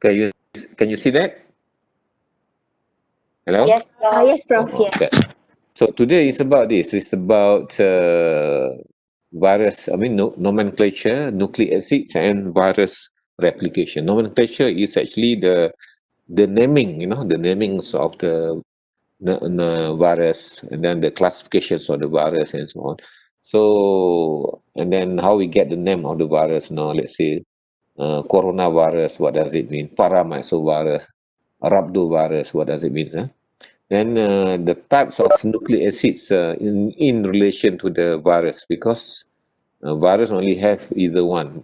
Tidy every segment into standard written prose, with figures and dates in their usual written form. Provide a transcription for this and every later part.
Can you see that? Hello? Yes, Prof. Yes, Prof. Okay. Yes. So today is about this. It's about virus. I mean, nomenclature, nucleic acids, and virus replication. Nomenclature is actually the naming. The namings of the virus, and then the classifications of the virus, and so on. So, and then how we get the name of the virus. Now, let's say coronavirus. What does it mean? Paramyxovirus, rhabdovirus. What does it mean? Huh? Then the types of nucleic acids in relation to the virus, because virus only have either one,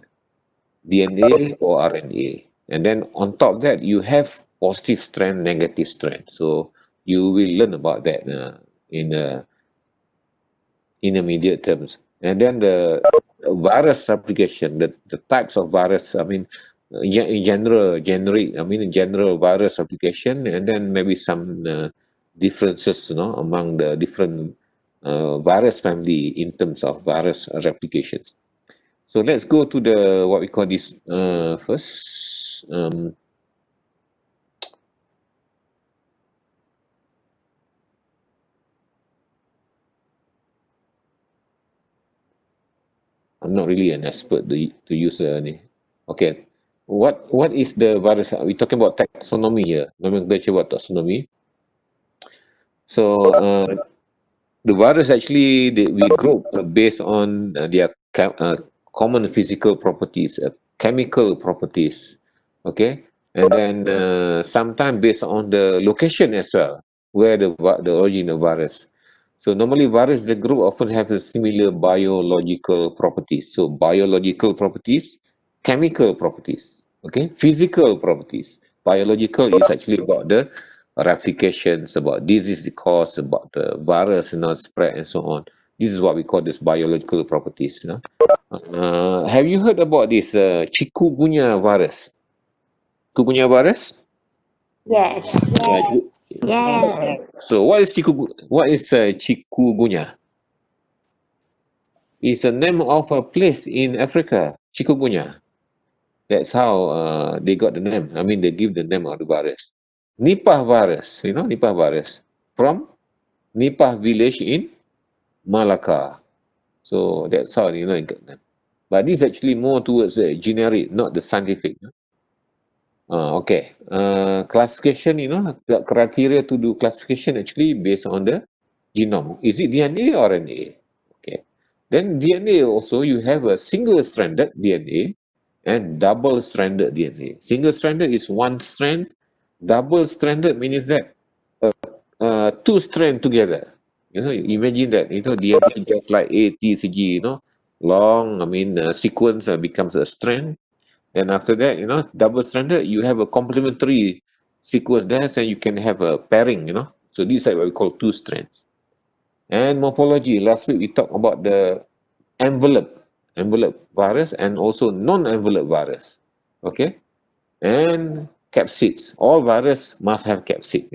DNA or RNA. And then on top of that, you have positive strand, negative strand. So you will learn about that in intermediate terms. And then the virus application, the types of virus, I mean, in general, generic, I mean, in general virus application, and then maybe some differences, among the different virus family in terms of virus replications. So let's go to the what we call this first. I'm not really an expert to use any. Okay, what is the virus? We're talking about taxonomy here. Nomenclature about taxonomy. So the virus actually we group based on their common physical properties, chemical properties. Okay, and then sometimes based on the location as well, where the origin of virus. So normally virus, the group often have a similar biological properties. So biological properties, chemical properties, okay, physical properties. Biological is actually about the replications, about disease cause, about the virus spread and so on. This is what we call this biological properties. Have you heard about this chikungunya virus? Chikungunya virus? Yes. Yeah. Yes. So what is chikungunya? It's a name of a place in Africa, chikungunya. That's how they got the name. I mean, they give the name of the virus. Nipah virus, Nipah virus from Nipah village in Malacca. So that's how it got them. But this is actually more towards the generic, not the scientific. Okay. Classification, the criteria to do classification actually based on the genome. Is it DNA or RNA? Okay. Then DNA also, you have a single-stranded DNA and double-stranded DNA. Single-stranded is one strand. Double-stranded means that two strands together. Imagine that, DNA just like A, T, C, G, long, I mean, sequence becomes a strand. Then after that, double-stranded, you have a complementary sequence there, so you can have a pairing. So these are what we call two strands. And morphology, last week we talked about the envelope virus and also non-envelope virus. Okay? And capsids. All virus must have capsid,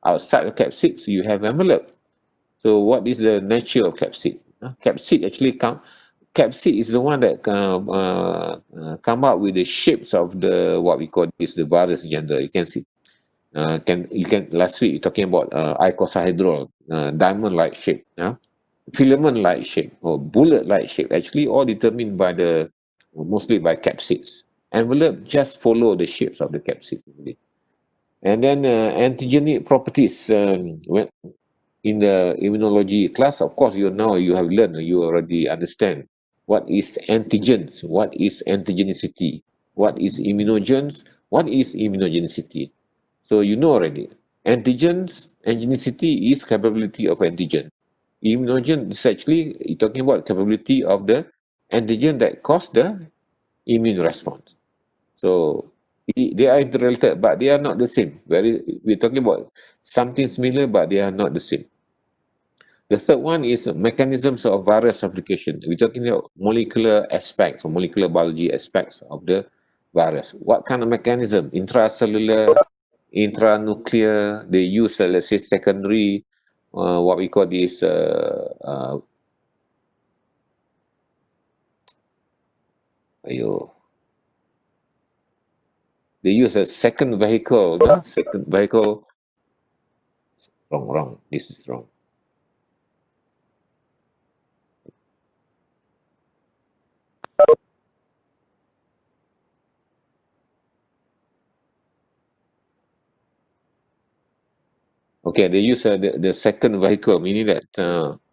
Outside of capsids, you have envelope. So what is the nature of capsid? Capsid actually capsid is the one that come up with the shapes of the what we call this the virus gender. You can see. Last week you're talking about icosahedral, diamond-like shape, filament-like shape or bullet-like shape. Actually, all determined by mostly by capsids. Envelope just follow the shapes of the capsid. And then antigenic properties. In the immunology class, of course, you have learned, you already understand what is antigens, what is antigenicity, what is immunogens, what is immunogenicity. So you know already. Antigenicity is capability of antigen. Immunogen is actually you're talking about capability of the antigen that cause the immune response. So they are interrelated, but they are not the same. We're talking about something similar, but they are not the same. The third one is mechanisms of virus replication. We're talking about molecular aspects or molecular biology aspects of the virus. What kind of mechanism? Intracellular, intranuclear. They use, let's say, secondary, what we call this, ayo, They use a second vehicle, no? Second vehicle. Wrong, wrong. This is wrong. Okay, they use the second vehicle, meaning that,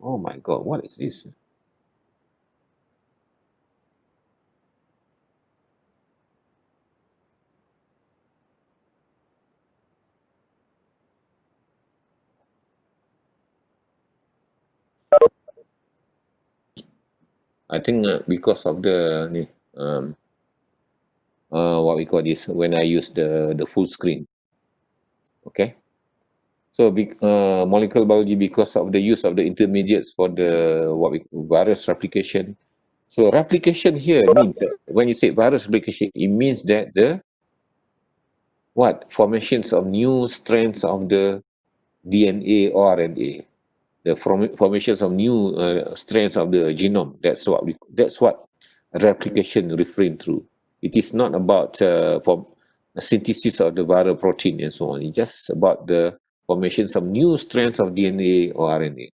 oh my God, what is this? I think because of the ni, what we call this, when I use the full screen, okay? So, molecular biology, because of the use of the intermediates for the what we virus replication. So, replication here means that when you say virus replication, it means that the what formations of new strands of the DNA or RNA, the formations of new strands of the genome. That's what replication referring to. It is not about for synthesis of the viral protein and so on. It's just about the formations of new strands of DNA or RNA.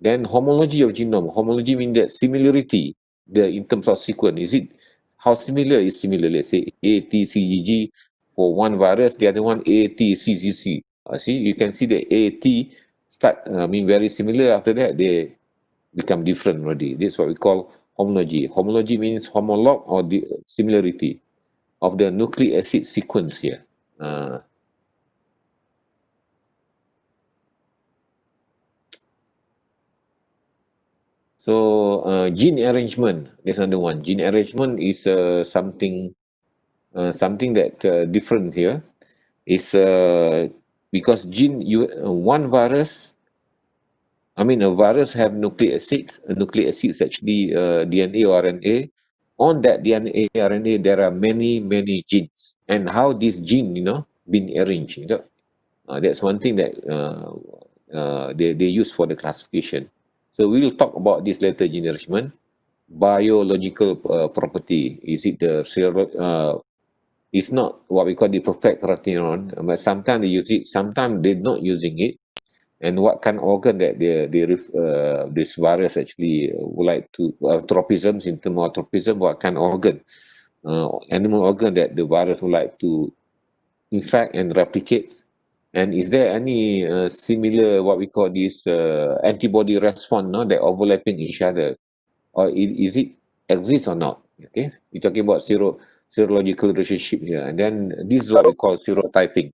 Then homology of genome. Homology means that similarity, in terms of sequence, is it how similar is similar? Let's say ATCGG for one virus, the other one ATCGC. See, you can see the AT start, very similar. After that, they become different already. This is what we call homology. Homology means homolog or the similarity of the nucleic acid sequence here. Gene arrangement. There's another one. Gene arrangement is something that different here. Is because one virus. I mean, a virus have nucleic acids. Nucleic acids actually DNA or RNA. On that DNA RNA, there are many genes, and how this gene, been arranged. That's one thing that they use for the classification. So we will talk about this later. Gene arrangement, biological property. Is it it's not what we call the perfect neuron, but sometimes they use it, sometimes they're not using it. And what kind of organ that this virus actually would like to tropisms, in terms of tropism, what kind of organ, animal organ that the virus would like to infect and replicate. And is there any similar, what we call this, antibody response, no, that overlapping each other, or is it exist or not? Okay, we're talking about serological relationship here, and then this is what we call serotyping.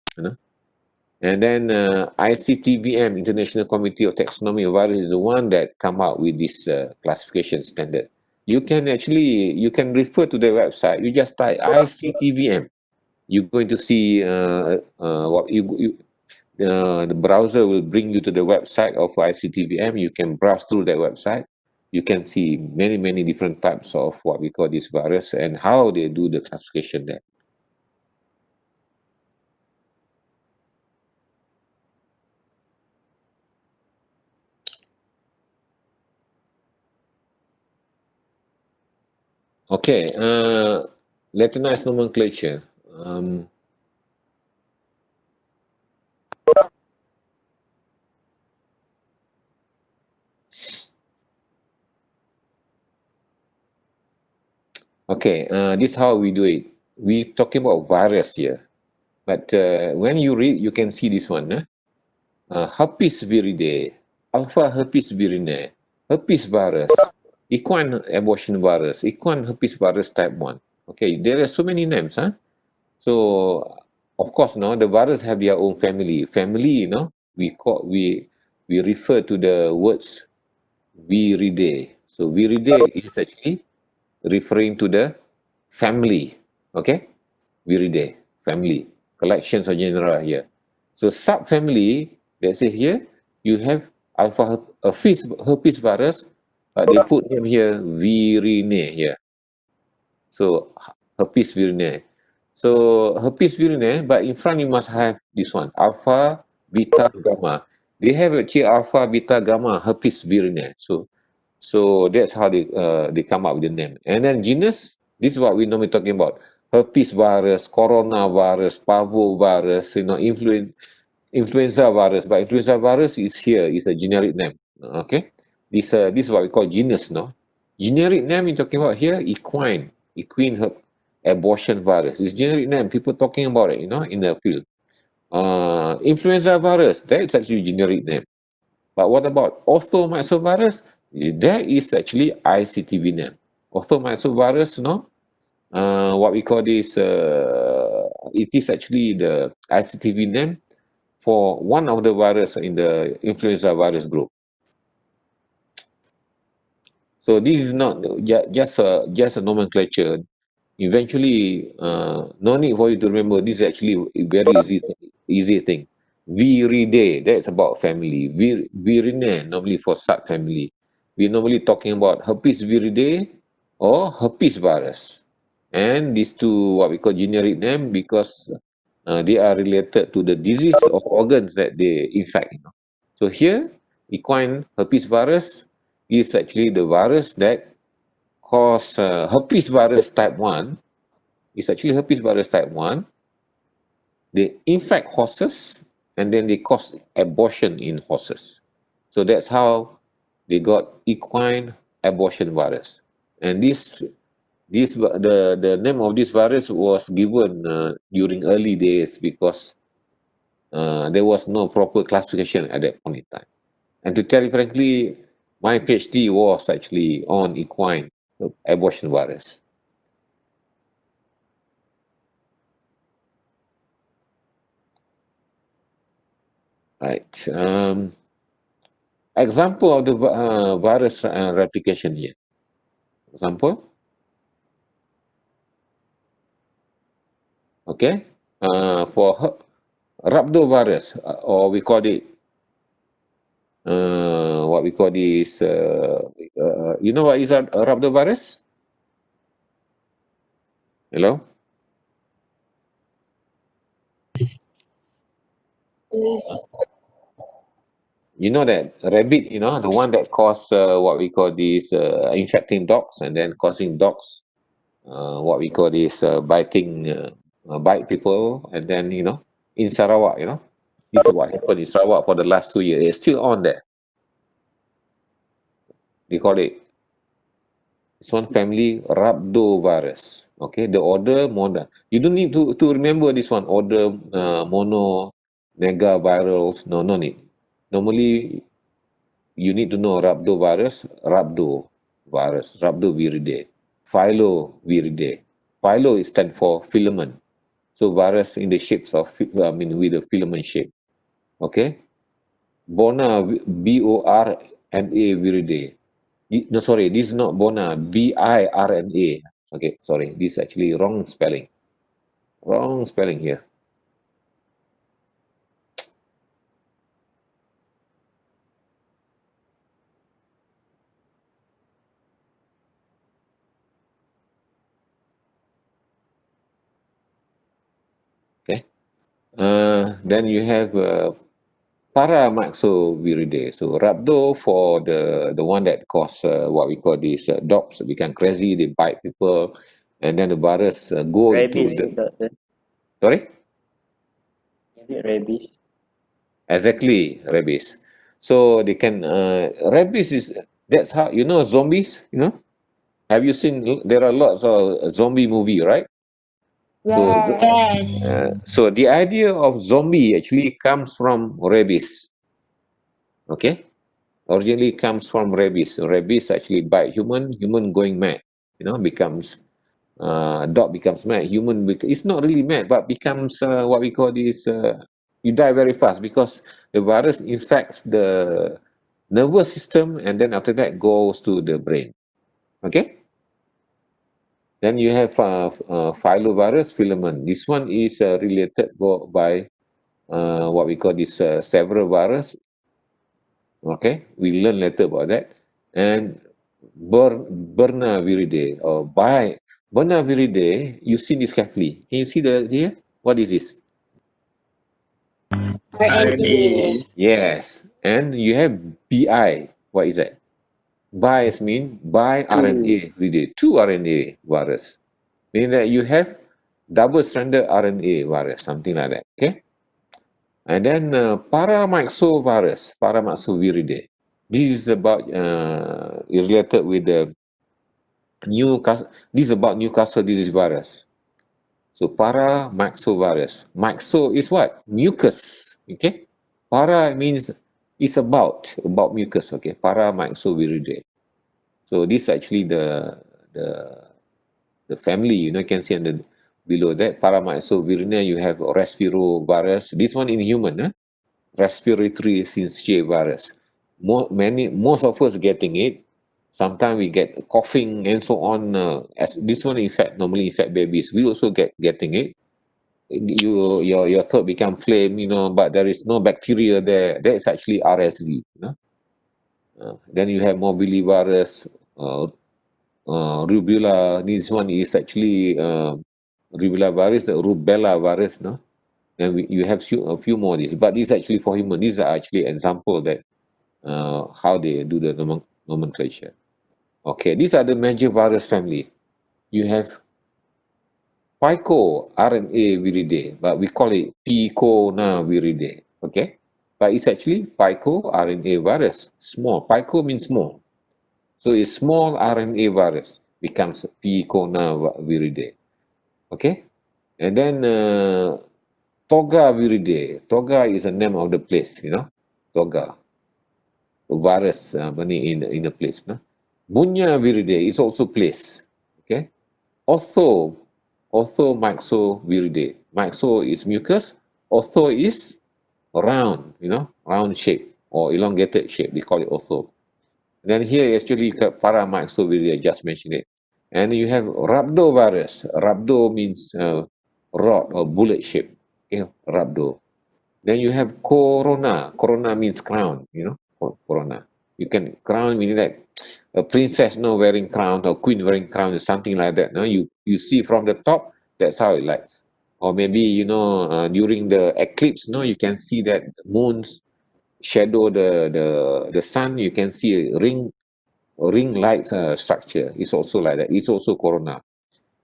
And then ICTVM, International Committee of Taxonomy of Virus, is the one that come out with this classification standard. You can refer to the website. You just type ICTVM. You're going to see what the browser will bring you to the website of ICTVM. You can browse through that website. You can see many different types of what we call this virus and how they do the classification there. Okay, Latinized nomenclature. Okay, this is how we do it. We talking about virus here, but when you read, you can see this one. Herpes viridae, alpha herpes virinae, herpes virus, equine abortion virus, equine herpes virus type 1. Okay, there are so many names. So, of course, no, the virus have their own family. Family, we refer to the words viridae. So, viridae is actually referring to the family. Okay, viridae, family, collections or genera here. So subfamily, let's say here, you have herpes virus, they put name here virinae here. So herpes virinae. So herpes virinae, but in front you must have this one, alpha, beta, gamma. They have actually alpha, beta, gamma, herpes virinae. So that's how they come up with the name. And then genus, this is what we normally talking about. herpes virus, coronavirus, parvovirus, influenza virus. But influenza virus is here, is a generic name. Okay, this is what we call genus, no? Generic name you're talking about here, abortion virus. It's generic name. People talking about it, in the field. Influenza virus, that is actually generic name. But what about orthomyxovirus? That is actually ICTV name. Orthomyxovirus, what we call this, it is actually the ICTV name for one of the virus in the influenza virus group. So this is not just a nomenclature. Eventually, no need for you to remember. This is actually a very easy thing. Viridae, that's about family. Virinae, normally for subfamily. We're normally talking about herpes viridae or herpes virus. And these two, what we call generic name, because they are related to the disease of organs that they infect. So here, equine herpes virus is actually the virus that cause herpes virus type 1. It's actually herpes virus type 1. They infect horses and then they cause abortion in horses. So that's how they got equine abortion virus. And the name of this virus was given during early days because there was no proper classification at that point in time. And to tell you frankly, my PhD was actually on equine abortion virus. Right. Example of the virus replication here. Example, okay. For rhabdovirus, or we call it, what we call this, you know what is a rhabdovirus? Hello? You know that rabbit, the one that cause what we call this, infecting dogs and then causing dogs, what we call this, bite people, and then, in Sarawak, this is what happened in Sarawak for the last 2 years. It's still on there. They call it, this one family, rhabdovirus. Okay, the order mono. You don't need to remember this one, order mono, negavirals. No, no need. Normally, you need to know rhabdoviridae, filoviridae. Philo is stand for filament. So virus in the shapes of, with a filament shape. Okay. Borna viridae. No, sorry, this is not Bona, BIRNA. Okay, sorry, this is actually wrong spelling. Wrong spelling here. Okay. Then you have Paramaxoviridae. So rhabdo for the one that cause what we call these dogs become crazy, they bite people, and then the virus go Rabies, into the. doctor. Sorry? Is it rabies? Exactly, rabies. So they can rabies is, that's how, zombies, have you seen, there are lots of zombie movie, right? So Yes. so the idea of zombie actually comes from rabies. Okay, originally comes from rabies. Rabies actually bite human going mad, becomes dog becomes mad, it's not really mad, but becomes what we call this, you die very fast because the virus infects the nervous system and then after that goes to the brain. Okay. Then you have filovirus filament. This one is related by what we call this several virus. Okay, we learn later about that. And Bernaviridae or by Bernaviridae, you see this carefully. Can you see the here? What is this? RNA. Yes, and you have BI. What is that? Bias mean by RNA, really two RNA virus. Meaning that you have double-stranded RNA virus, something like that. Okay. And then paramyxoviridae. This is about related with the this is about Newcastle disease virus. So paramyxovirus. Myxo is what? Mucus. Okay. Para means it's about mucus. Okay. Paramyxoviridae. So this actually the family. You can see under below that paramyxoviridae. You have respirovirus. This one in human. Respiratory syncytial virus. Most of us getting it. Sometimes we get coughing and so on. As this one normally infect babies. We also getting it. Your throat become flame, but there is no bacteria there. That is actually RSV. Then you have morbillivirus, rubella. This one is actually rubella virus. No, and you have a few more of these, but these actually for human. These are actually example that how they do the nomenclature. Okay, these are the major virus family. You have pico-RNA-viridae, but we call it piconaviridae. Okay, but it's actually pico-RNA virus. Small. Pico means small, so a small RNA virus becomes piconaviridae. Okay, and then Togaviridae. Toga is a name of the place. Toga. Virus in a place. No? Munyaviridae is also place. Okay. Orthomyxoviridae. Myxo is mucus. Ortho is round, round shape or elongated shape. We call it ortho. Then here actually paramyxoviridae, just mentioned it. And you have rhabdovirus. Rhabdo means rod or bullet shape. Okay, rhabdo. Then you have corona. Corona means crown, corona. You can crown meaning like a princess wearing crown or queen wearing crown or something like that. No, you see from the top, that's how it lights. Or maybe during the eclipse, you can see that moon's shadow the sun. You can see a ring light structure. It's also like that. It's also corona.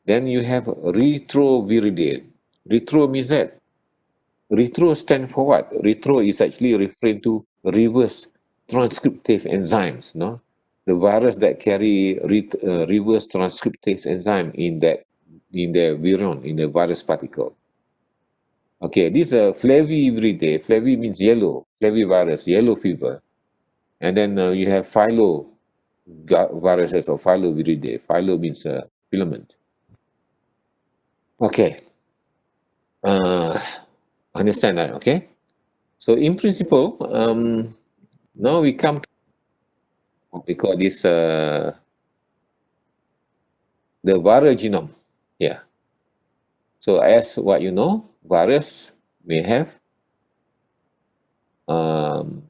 Then you have retroviridae. Retro means that retro stand for what? Retro is actually referring to reverse transcriptase enzymes, no? The virus that carry reverse transcriptase enzyme in the virion, in the virus particle. Okay, this is a flaviviridae. Flavi means yellow. Flavivirus, yellow fever. And then you have viruses or filoviridae. Philo means filament. Okay. Understand that, okay? So in principle, now we come to what we call this the viral genome. Yeah. So as what you know, virus may have um,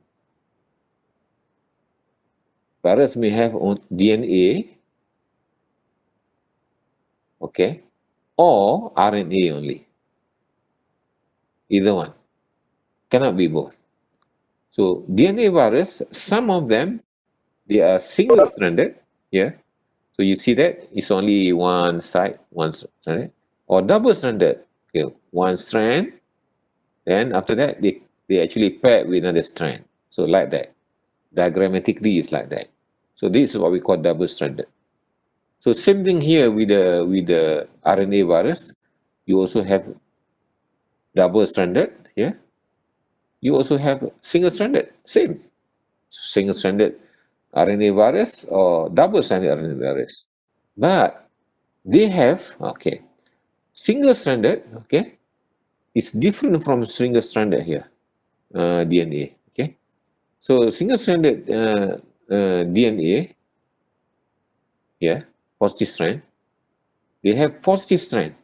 DNA, okay, or RNA only. Either one. Cannot be both. So DNA virus, some of them, they are single-stranded. Yeah. So you see that it's only one side, or double-stranded. Okay, one strand. Then after that, they actually pair with another strand. So like that. Diagrammatically, it's like that. So this is what we call double-stranded. So same thing here with the RNA virus. You also have double-stranded here. You also have single-stranded. Same. Single-stranded RNA virus or double-stranded RNA virus. But they have, okay, single-stranded, okay, is different from single-stranded here, DNA, okay. So single-stranded DNA, yeah, positive strand, they have positive strand.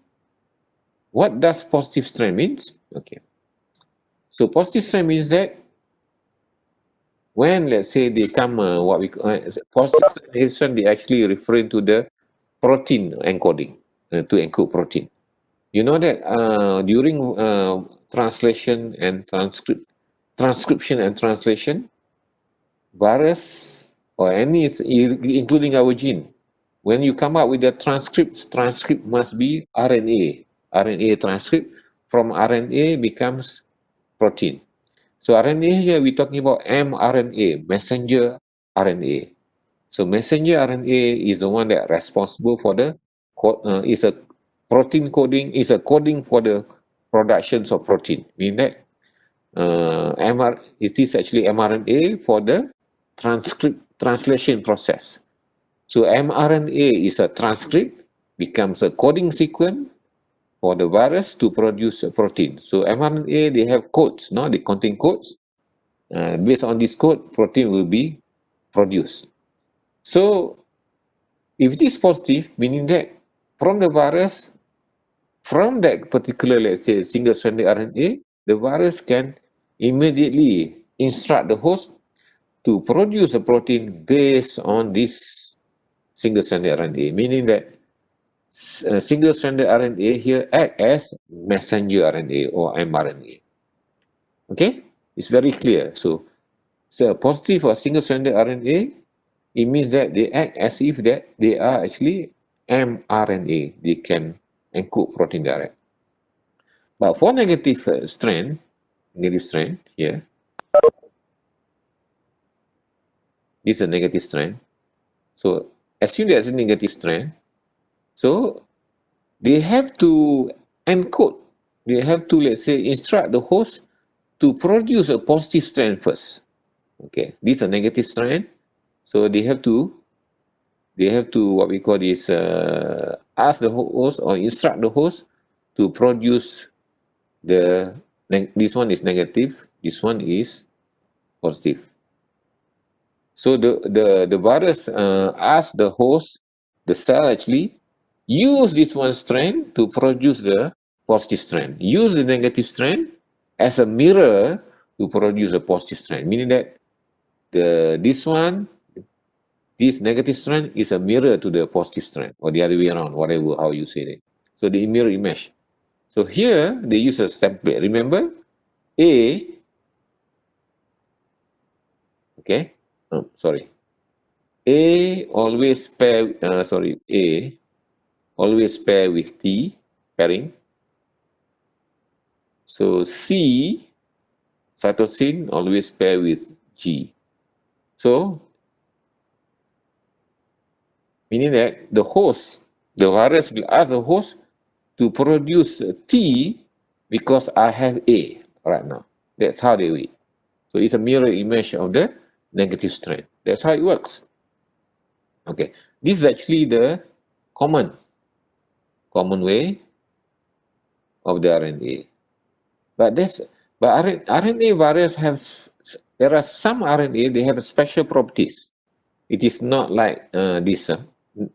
What does positive strand means? Okay. So positive strand means that when, let's say, they come, what we call positive strand, they actually referring to the protein encoding, to encode protein. You know that during translation and transcription and translation, virus or any, including our gene, when you come up with the transcript must be RNA. RNA transcript. From RNA becomes protein. So RNA here we're talking about mRNA, messenger RNA. So messenger RNA is the one that responsible for the is a protein coding, is a coding for the productions of protein. Meaning that it is actually mRNA for the translation process. So mRNA is a transcript, becomes a coding sequence for the virus to produce a protein. So mRNA, they have codes, no? They contain codes. Based on this code, protein will be produced. So if it is positive, meaning that from the virus, from that particular, let's say, single-stranded RNA, the virus can immediately instruct the host to produce a protein based on this single-stranded RNA, meaning that single-stranded RNA here act as messenger RNA or mRNA. Okay, it's very clear. So a positive or single-stranded RNA, it means that they act as if that they are actually mRNA. They can encode protein direct. But for negative strand here, this is a negative strand. So assume there's a negative strand. So they have to encode. They have to, let's say, instruct the host to produce a positive strand first. Okay, this is a negative strand. So they have to what we call this, ask the host or instruct the host to produce this one is negative, this one is positive. So the virus asks the host, the cell actually, use this one strand to produce the positive strand. Use the negative strand as a mirror to produce a positive strand, meaning that this negative strand is a mirror to the positive strand, or the other way around, whatever, how you say it. So the mirror image. So here they use a template. Remember, A, okay, sorry. A always pair, A always pair with T, pairing. So C, cytosine, always pair with G. So, meaning that the virus will ask the host to produce T because I have A right now. That's how they do it. So it's a mirror image of the negative strand. That's how it works. Okay, this is actually the common way of the RNA. But RNA virus there are some RNA, they have special properties. It is not like this,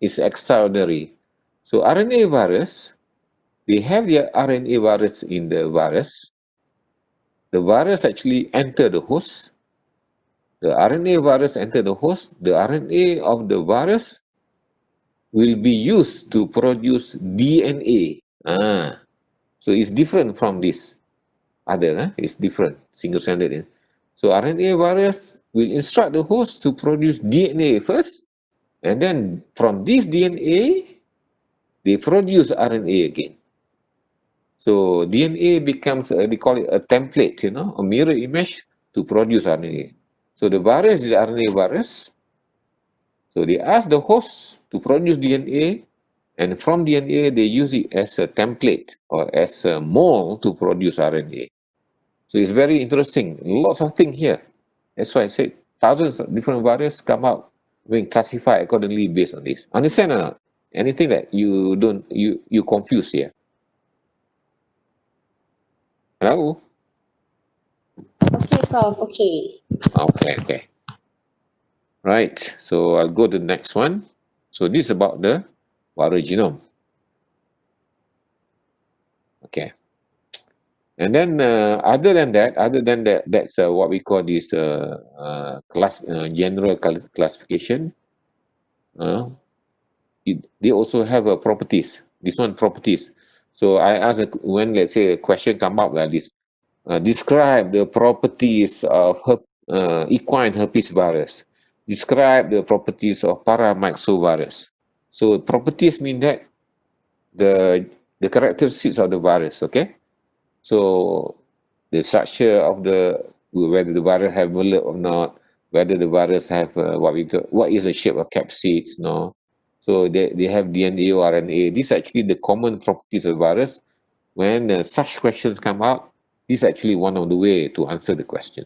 it's extraordinary. So RNA virus, they have their RNA virus in the virus. The virus actually enter the host. The RNA virus enter the host. The RNA of the virus will be used to produce DNA. So it's different from this other, it's different, single-stranded. So RNA virus will instruct the host to produce DNA first, and then from this DNA, they produce RNA again. So DNA becomes, they call it a template, a mirror image to produce RNA. So the virus is RNA virus. So they ask the host to produce DNA, and from DNA, they use it as a template or as a mold to produce RNA. So it's very interesting. Lots of things here. That's why I said thousands of different viruses come out being classified accordingly based on this. Understand or not? Anything that you confuse here? Hello? Okay, Prof. Okay. Okay. Right. So I'll go to the next one. So this is about the viral genome. Okay. And then other than that, that's what we call this general classification. They also have properties. This one properties. So I ask when, let's say, a question come up like this, describe the properties of equine herpes virus. Describe the properties of paramyxovirus. So properties mean that the the characteristics of the virus, okay? So the structure of whether the virus have envelope or not, whether the virus have what is the shape of capsids, no? So they have DNA or RNA. These are actually the common properties of virus. When such questions come out, this is actually one of the way to answer the question.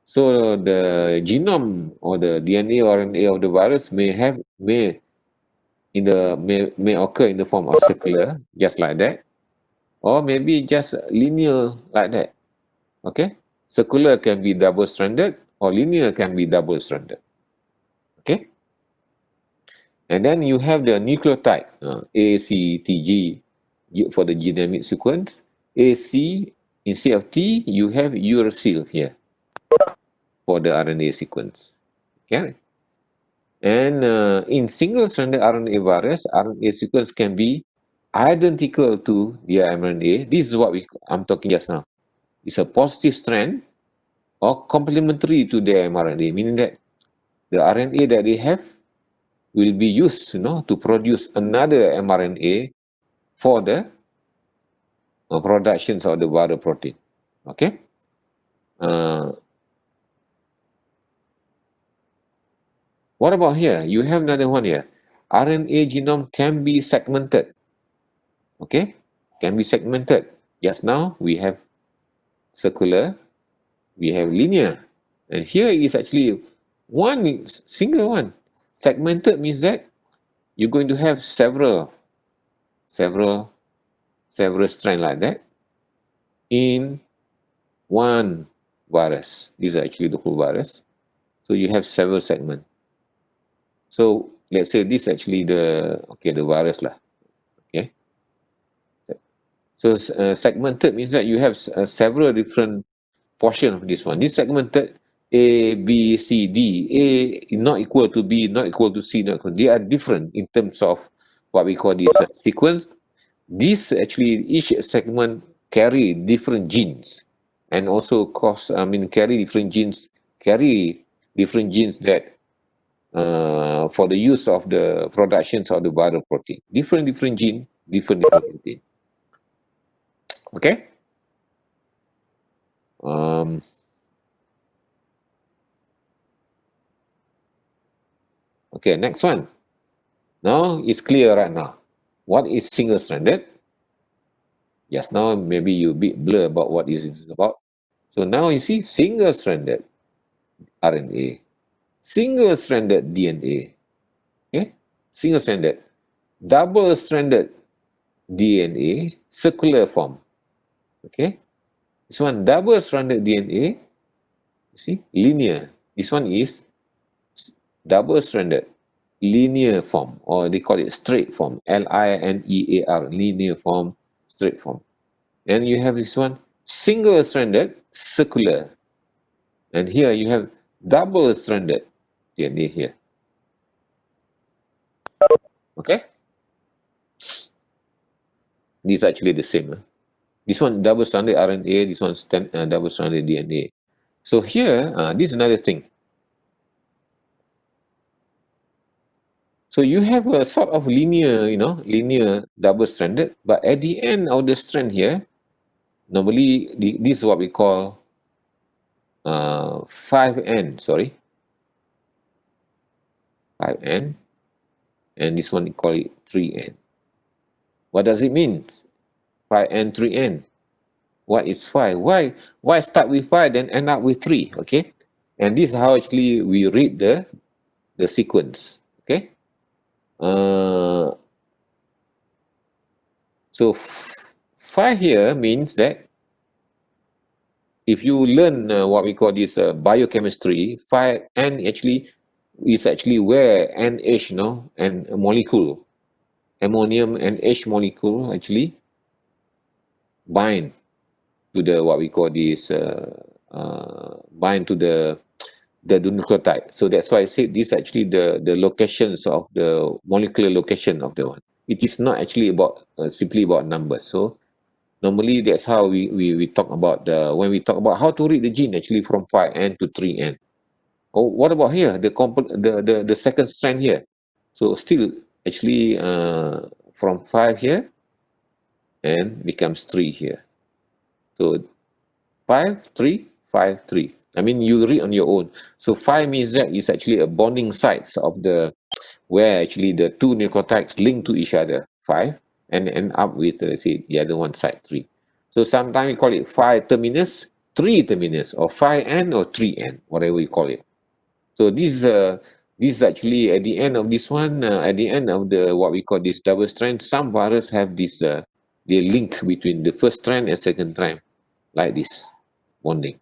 So the genome or the DNA or RNA of the virus may occur in the form of circular, just like that, or maybe just linear like that. Okay, circular can be double-stranded or linear can be double-stranded. Okay, and then you have the nucleotide ACTG for the genomic sequence. AC instead of T, you have uracil here for the RNA sequence. Okay, and in single-stranded RNA virus, RNA sequence can be identical to the mRNA. This is what I'm talking just now. It's a positive strand or complementary to the mRNA, meaning that the RNA that they have will be used, to produce another mRNA for the productions of the viral protein. Okay. What about here? You have another one here. RNA genome can be segmented. Okay, can be segmented. Just now we have circular, we have linear, and here is actually one single one. Segmented means that you're going to have several strands like that in one virus. These are actually the whole virus. So you have several segments. So let's say this actually the virus lah. Okay. So segmented means that you have several different portion of this one. This segmented A, B, C, D. A not equal to B, not equal to C, not equal. They are different in terms of what we call this sequence. This actually, each segment carry different genes and also carry different genes that for the use of the productions of the viral protein. Different gene, different protein. Okay? Okay, next one. Now it's clear right now. What is single-stranded? Yes, now maybe you a bit blur about what is it about. So now you see single-stranded RNA, single-stranded DNA, okay? Single-stranded, double-stranded DNA, circular form, okay? This one double-stranded DNA, you see, linear. This one is double-stranded, linear form, or they call it straight form, Linear, linear form, straight form. And you have this one, single-stranded, circular. And here you have double-stranded DNA here. Okay? These are actually the same. This one double-stranded RNA, this one double-stranded DNA. So here, this is another thing. So you have a sort of linear, linear double-stranded, but at the end of the strand here, normally this is what we call 5N, 5N, and this one we call it 3N. What does it mean? 5N, 3N. What is 5? Why start with 5 then end up with 3? Okay, and this is how actually we read the sequence. Okay, so 5 here means that if you learn what we call this biochemistry, 5N actually is actually where NH, and a molecule, ammonium and H molecule actually bind to the what we call this bind to the nucleotide. So that's why I said this actually the locations of the molecular location of the one. It is not actually about simply about numbers. So normally that's how we talk about when we talk about how to read the gene actually from 5N to 3N. Oh, what about here? The second strand here. So still actually from 5 here and becomes 3 here. So 5, 3, 5, 3. I mean, you read on your own. So 5 means that is actually a bonding sites of the where actually the two nucleotides link to each other, 5, and end up with, let's say, the other one side, 3. So sometimes we call it 5 terminus, 3 terminus, or 5N or 3N, whatever you call it. So this actually at the end of this one, at the end of the what we call this double strand, some virus have this the link between the first strand and second strand, like this bonding.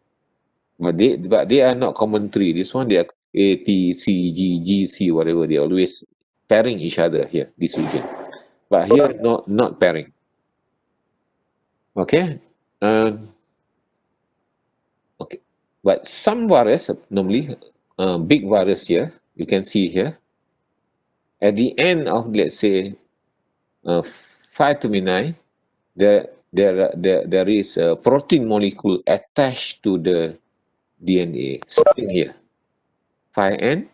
But they are not common three. This one they are A, T, C, G, G, C, whatever. They always pairing each other here, this region. But here not pairing. Okay. Okay. But some virus normally big virus here, you can see here. At the end of, let's say, 5 termini, there is a protein molecule attached to the DNA. Something here. 5N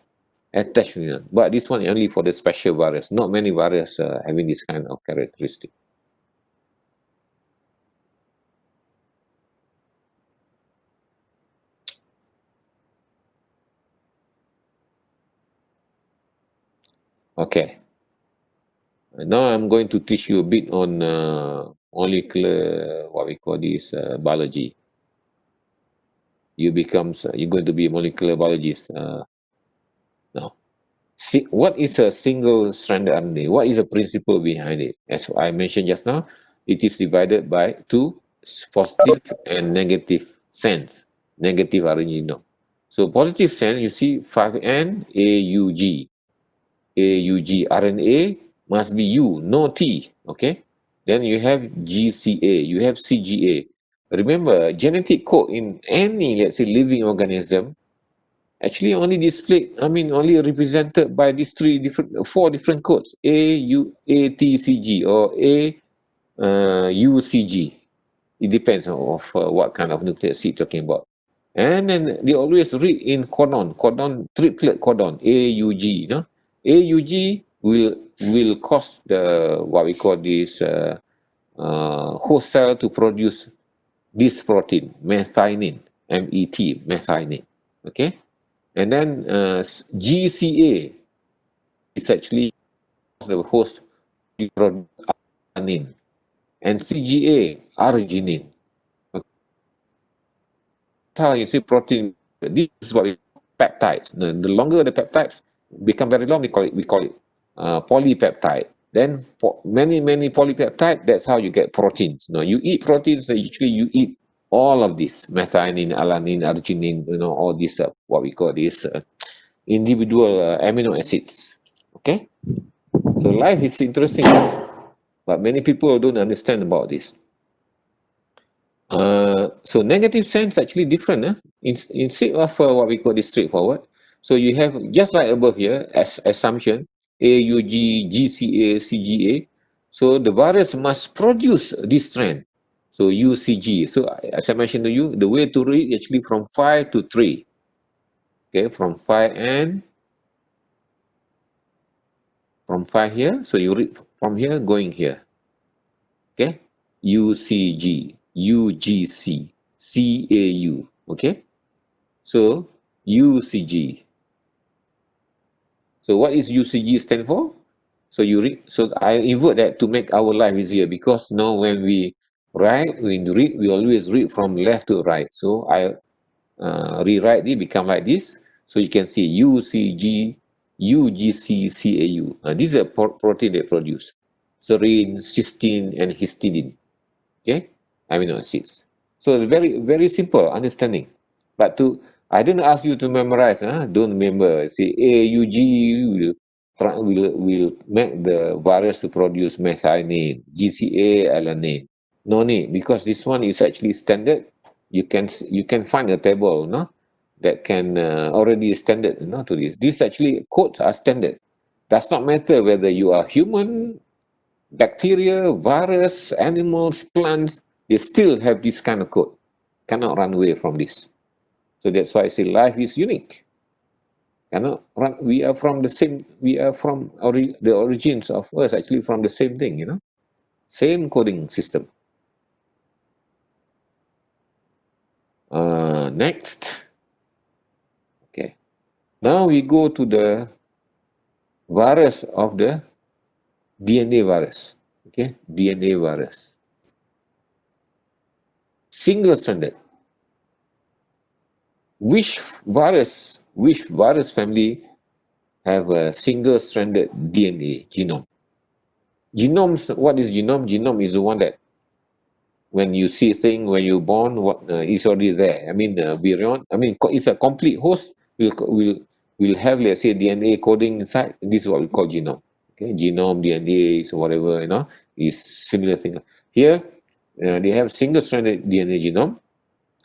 attached to it. But this one only for the special virus. Not many virus having this kind of characteristic. Okay. Now I'm going to teach you a bit on molecular, what we call this, biology. You're going to be a molecular biologist now. See, what is a single-stranded RNA? What is the principle behind it? As I mentioned just now, it is divided by two positive and negative sense. Negative RNA, no. So positive sense, you see 5N AUG. AUG RNA must be U, no T. Okay. Then you have GCA, you have CGA. Remember, genetic code in any, let's say, living organism actually only displayed, only represented by these four different codes: ATCG or UCG. It depends of what kind of nucleic acid you're talking about. And then they always read in codon, triplet codon, AUG. You know, AUG will cause the what we call this host cell to produce this protein, methionine, MET, methionine. Okay, and then GCA is actually the host to produce alanine, and CGA arginine. How you see protein, this is what we call peptides. The longer the peptides become very long, we call it polypeptide. Then many polypeptide, that's how you get proteins. You eat proteins, usually you eat all of this: methionine, alanine, arginine, all these what we call this individual amino acids. Okay, so life is interesting, but many people don't understand about this. So negative sense actually different. Instead of what we call this straightforward, so you have just like above here as assumption AUG, GCA, CGA. So the virus must produce this strand. So UCG. So as I mentioned to you, the way to read actually from 5 to 3. Okay, from 5 and from 5 here. So you read from here going here. Okay, UCG, UGC, CAU. Okay. So UCG. So what is UCG stand for? So I invert that to make our life easier, because now when we write, we always read from left to right. So I rewrite it, become like this. So you can see UCG, UGC, CAU. These are protein they produce: serine, cysteine, and histidine. Okay, amino acids. So it's very simple understanding. But I didn't ask you to memorize. Don't remember. See, AUG will make the virus to produce methionine, GCA alanine. No need, because this one is actually standard. You can find a table, that can already standard, to this. These actually codes are standard. Does not matter whether you are human, bacteria, virus, animals, plants, they still have this kind of code. Cannot run away from this. So that's why I say life is unique. Cannot run. We are from the origins of us, actually from the same thing, Same coding system. Next. Okay. Now we go to the virus of the DNA virus. Okay, DNA virus. Single-stranded. Which virus family have a single-stranded DNA genome? Genomes, what is genome? Genome is the one that when you see thing, when you're born, what is already there. I mean, Viro, it's a complete host. Will have, let's say, DNA coding inside. This is what we call genome. Okay, genome, DNA, so whatever, is similar thing. Here, they have single-stranded DNA genome.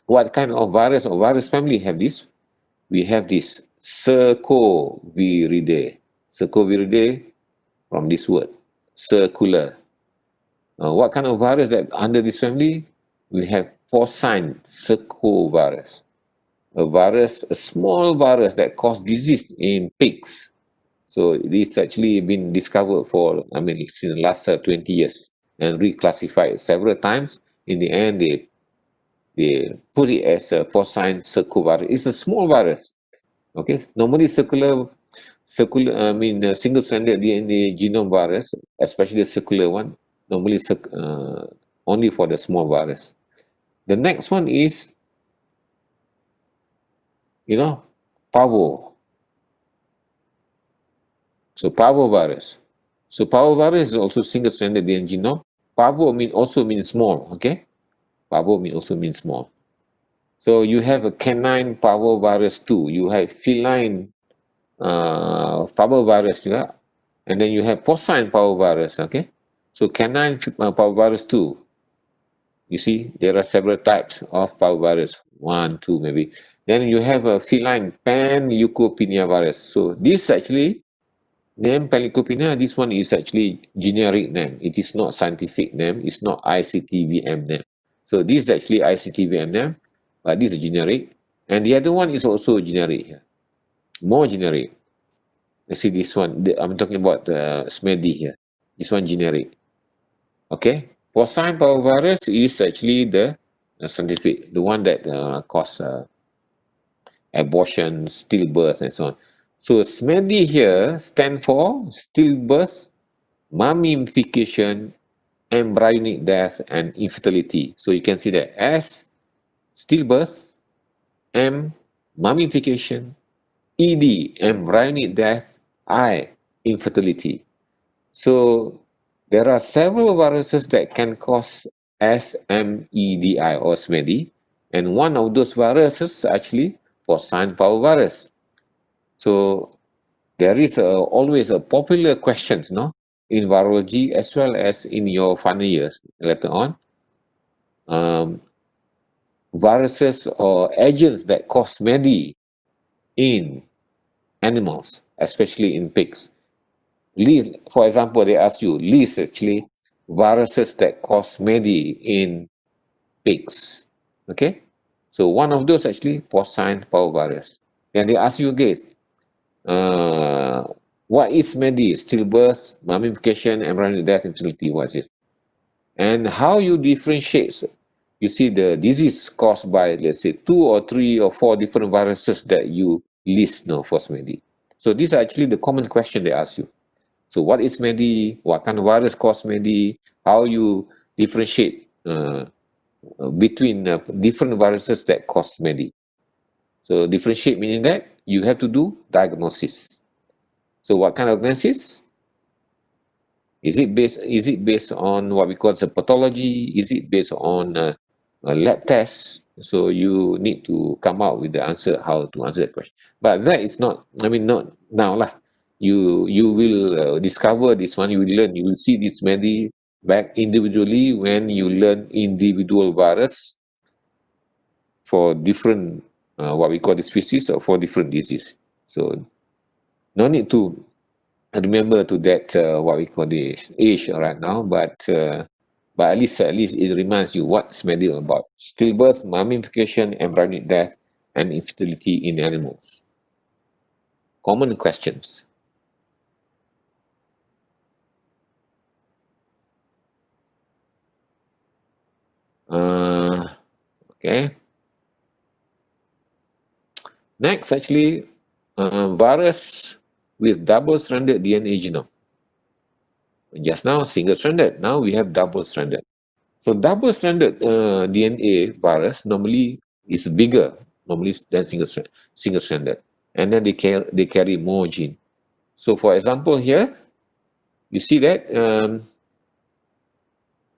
What kind of virus or virus family have this? We have this Cercoviridae. Cercoviridae from this word, circular. What kind of virus that under this family? We have porcine circovirus, a small virus that causes disease in pigs. So it's actually been discovered it's in the last 20 years and reclassified several times. In the end, they put it as a porcine circovirus. It's a small virus. Okay, normally single-stranded DNA genome virus, especially the circular one, normally only for the small virus. The next one is, parvo. So parvovirus. So parvovirus is also single-stranded DNA genome. Parvo also means small, okay? Parvo also means small. So you have a canine parvovirus 2. You have feline parvovirus juga. And then you have porcine parvovirus, okay? So canine parvovirus 2. You see, there are several types of parvovirus. 1, 2 maybe. Then you have a feline panleukopenia virus. So this actually, name panleukopenia, this one is actually generic name. It is not scientific name. It's not ICTVM name. So this is actually ICTVM name, but this is generic. And the other one is also generic here. More generic. Let's see this one. I'm talking about the SMEDI here. This one generic. Okay. Porcine parvovirus is actually the scientific, the one that cause abortion, stillbirth, and so on. So SMEDI here stand for stillbirth, mummification, embryonic death, and infertility. So you can see that S, stillbirth, M, mummification, ED, embryonic death, I, infertility. So there are several viruses that can cause SMEDI or SMEDI, and one of those viruses actually porcine parvovirus. So there is always a popular questions, in virology as well as in your final years later on. Viruses or agents that cause SMEDI in animals, especially in pigs. For example, they ask you, list actually viruses that cause SMEDI in pigs. Okay? So one of those actually porcine parvovirus. Then they ask you again, what is SMEDI? Stillbirth, mummification, embryonic death, infertility. What is it? And how you differentiate? You see the disease caused by, let's say, 2 or 3 or 4 different viruses that you list now for SMEDI. So these are actually the common question they ask you. So what is SMEDI? What kind of virus cause SMEDI? How you differentiate between different viruses that cause SMEDI? So differentiate meaning that you have to do diagnosis. So what kind of diagnosis? Is it based on what we call the pathology? Is it based on a lab test? So you need to come out with the answer how to answer that question. But that is not, not now lah. You will discover this one. You will learn. You will see this many back individually when you learn individual virus for different what we call the species or for different disease. So no need to remember to that what we call this age right now, but at least it reminds you what's SMEDI about: stillbirth, mummification, embryonic death, and infertility in animals. Common questions. Okay. Next, actually, virus with double-stranded DNA genome. Just now, single-stranded. Now we have double-stranded. So double-stranded DNA virus normally is bigger, normally than single-stranded, and then they carry more gene. So, for example, here you see that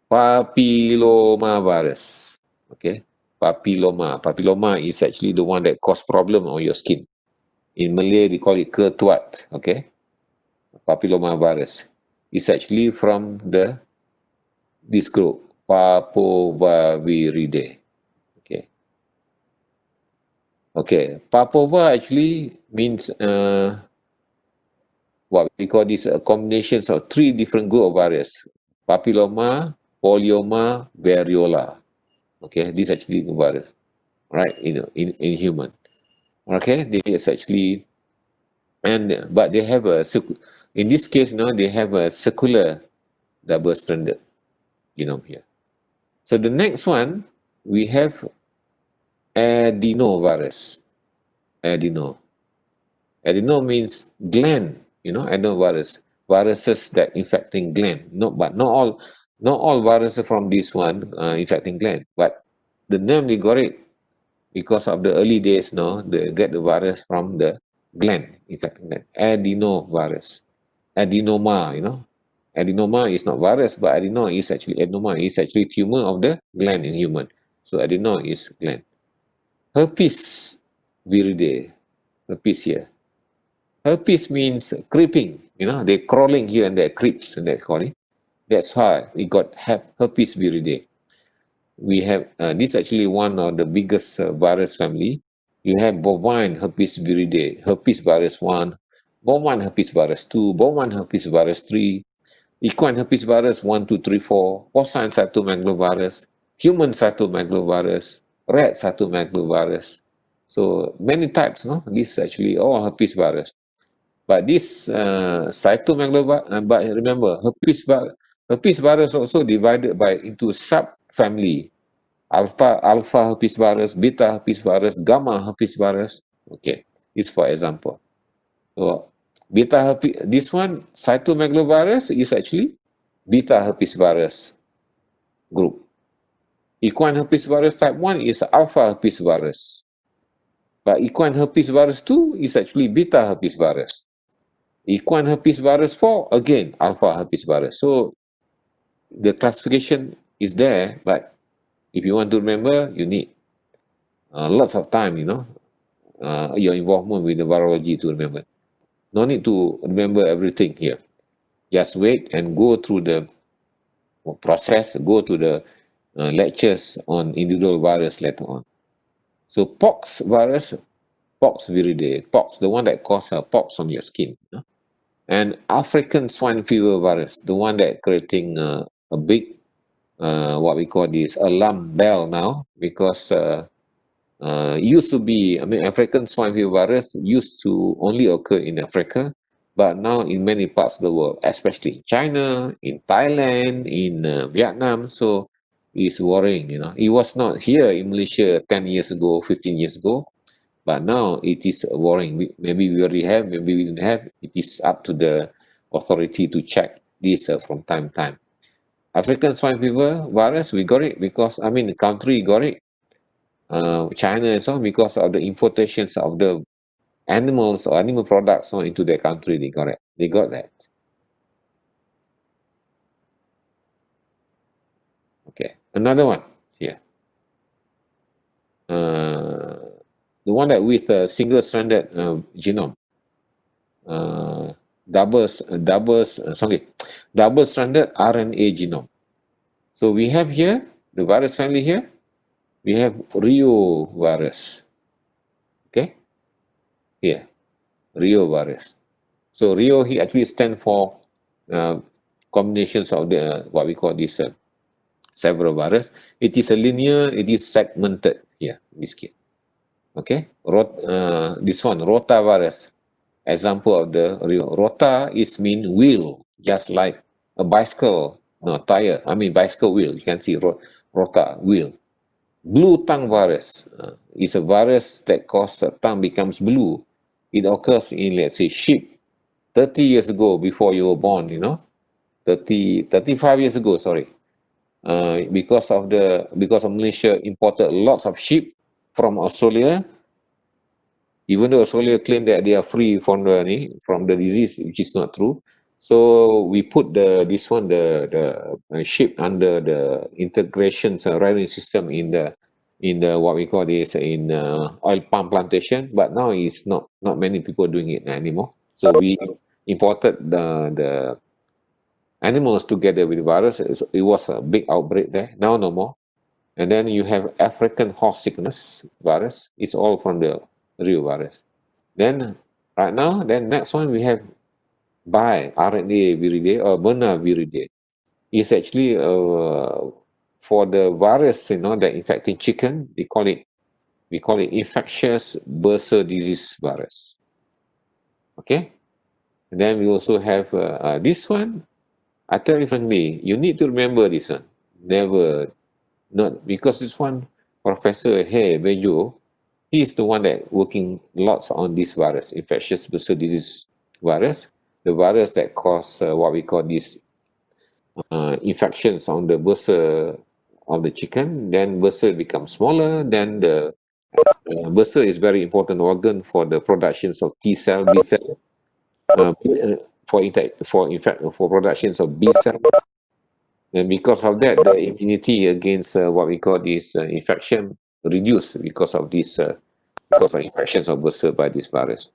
papillomavirus. Okay, papilloma is actually the one that cause problem on your skin. In Malay, they call it ketuat. Okay, papillomavirus is actually from this group, Papovaviridae. Okay. Okay, Papova actually means what we call this combinations of three different group of virus: papilloma, polyoma, variola. Okay, these actually the virus, right? In human. Okay, they is actually but they have in this case now they have a circular double-stranded genome here. So the next one we have adenovirus. Adeno. Adeno means gland, adenovirus. Viruses that infecting gland. Not all viruses from this one infecting gland, but the name they got it because of the early days, they get the virus from the gland, infecting gland. Adenovirus. Adenoma, Adenoma is not virus, but adenoma is actually tumor of the gland in human. So adeno is gland. Herpes viridae. Herpes here. Herpes means creeping, they're crawling here and there, creeps and that calling. That's why we got herpes viridae. We have, this actually one of the biggest virus family. You have bovine herpes viridae, herpes virus 1, bovine herpes virus 2, bovine herpes virus 3, equine herpes virus 1, 2, 3, 4, porcine cytomegalovirus, human cytomegalovirus, rat cytomegalovirus. So many types, no? This actually all herpes virus. But this cytomegalovirus, but remember, herpes virus also divided into subfamily. Alpha herpes virus, beta herpes virus, gamma herpes virus. Okay, this for example. So beta herpes, this one cytomegalovirus is actually beta herpes virus group. Equine herpes virus type 1 is alpha herpes virus. But equine herpes virus 2 is actually beta herpes virus. Equine herpes virus 4, again, alpha herpes virus. So the classification is there, but if you want to remember, you need lots of time, your involvement with the virology to remember. No need to remember everything here. Just wait and go through the process, go to the lectures on individual virus later on. So pox virus, pox viridae, pox, the one that causes pox on your skin. And African swine fever virus, the one that creating a big, what we call this, alarm bell now, because used to be, African swine fever virus used to only occur in Africa, but now in many parts of the world, especially in China, in Thailand, in Vietnam. So it's worrying, It was not here in Malaysia 10 years ago, 15 years ago, but now it is worrying. Maybe we already have, maybe we don't have. It is up to the authority to check this from time to time. African swine fever virus, we got it because, the country got it. China and so on, because of the importations of the animals or animal products into their country, they got it. They got that. Okay, another one here. The one that with a single-stranded genome. Double-stranded RNA genome. So we have here, the virus family here, we have Rio virus. Okay? Here, Rio virus. So Rio he actually stands for combinations of the what we call this several virus. It is a linear, it is segmented here, in this case. Okay? This one, rotavirus. Example of the Rio. Rota is mean wheel, just like a bicycle, no tire. Bicycle wheel. You can see rota, wheel. Blue tongue virus is a virus that causes tongue becomes blue. It occurs in, let's say, sheep 30 years ago before you were born, 35 years ago, sorry. Because of Malaysia imported lots of sheep from Australia, even though Australia claim that they are free from the disease, which is not true. So we put the sheep under the integration rearing system in the what we call this in oil palm plantation, but now it's not many people doing it anymore. So we imported the animals together with the virus. It was a big outbreak there. Now no more. And then you have African horse sickness virus. It's all from the real virus. Then right now, then next one we have bi-RNA viridae or Berna viridae. It's actually for the virus, that infecting chicken. We call it infectious bursar disease virus. Okay. And then we also have this one. I tell you frankly, you need to remember this one. Never, not because this one, Professor He Bejo, he is the one that working lots on this virus, infectious bursar disease virus, the virus that cause what we call these infections on the bursar of the chicken. Then bursar becomes smaller. Then the bursar is very important organ for the productions of T cell, B cell, for productions of B cell. And because of that, the immunity against what we call this infection reduced because of infections of bursar by this virus.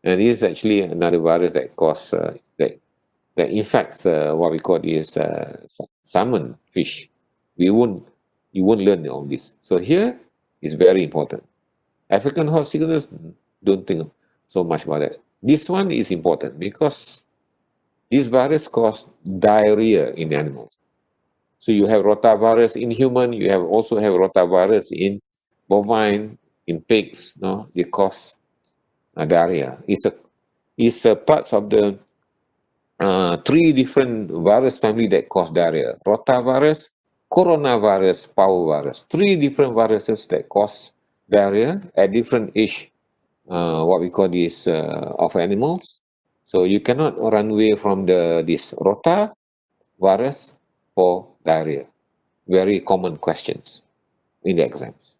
And this is actually another virus that that infects what we call this salmon fish. You won't learn all this. So here is very important. African horse sickness, don't think so much about that. This one is important because this virus causes diarrhea in animals. So you have rotavirus in human, you also have rotavirus in bovine, in pigs. No, they cause diarrhea. It's a parts of the three different virus family that cause diarrhea: rotavirus, coronavirus, parvovirus. Three different viruses that cause diarrhea at different age. What we call this of animals. So you cannot run away from this rotavirus for diarrhea. Very common questions in the exams.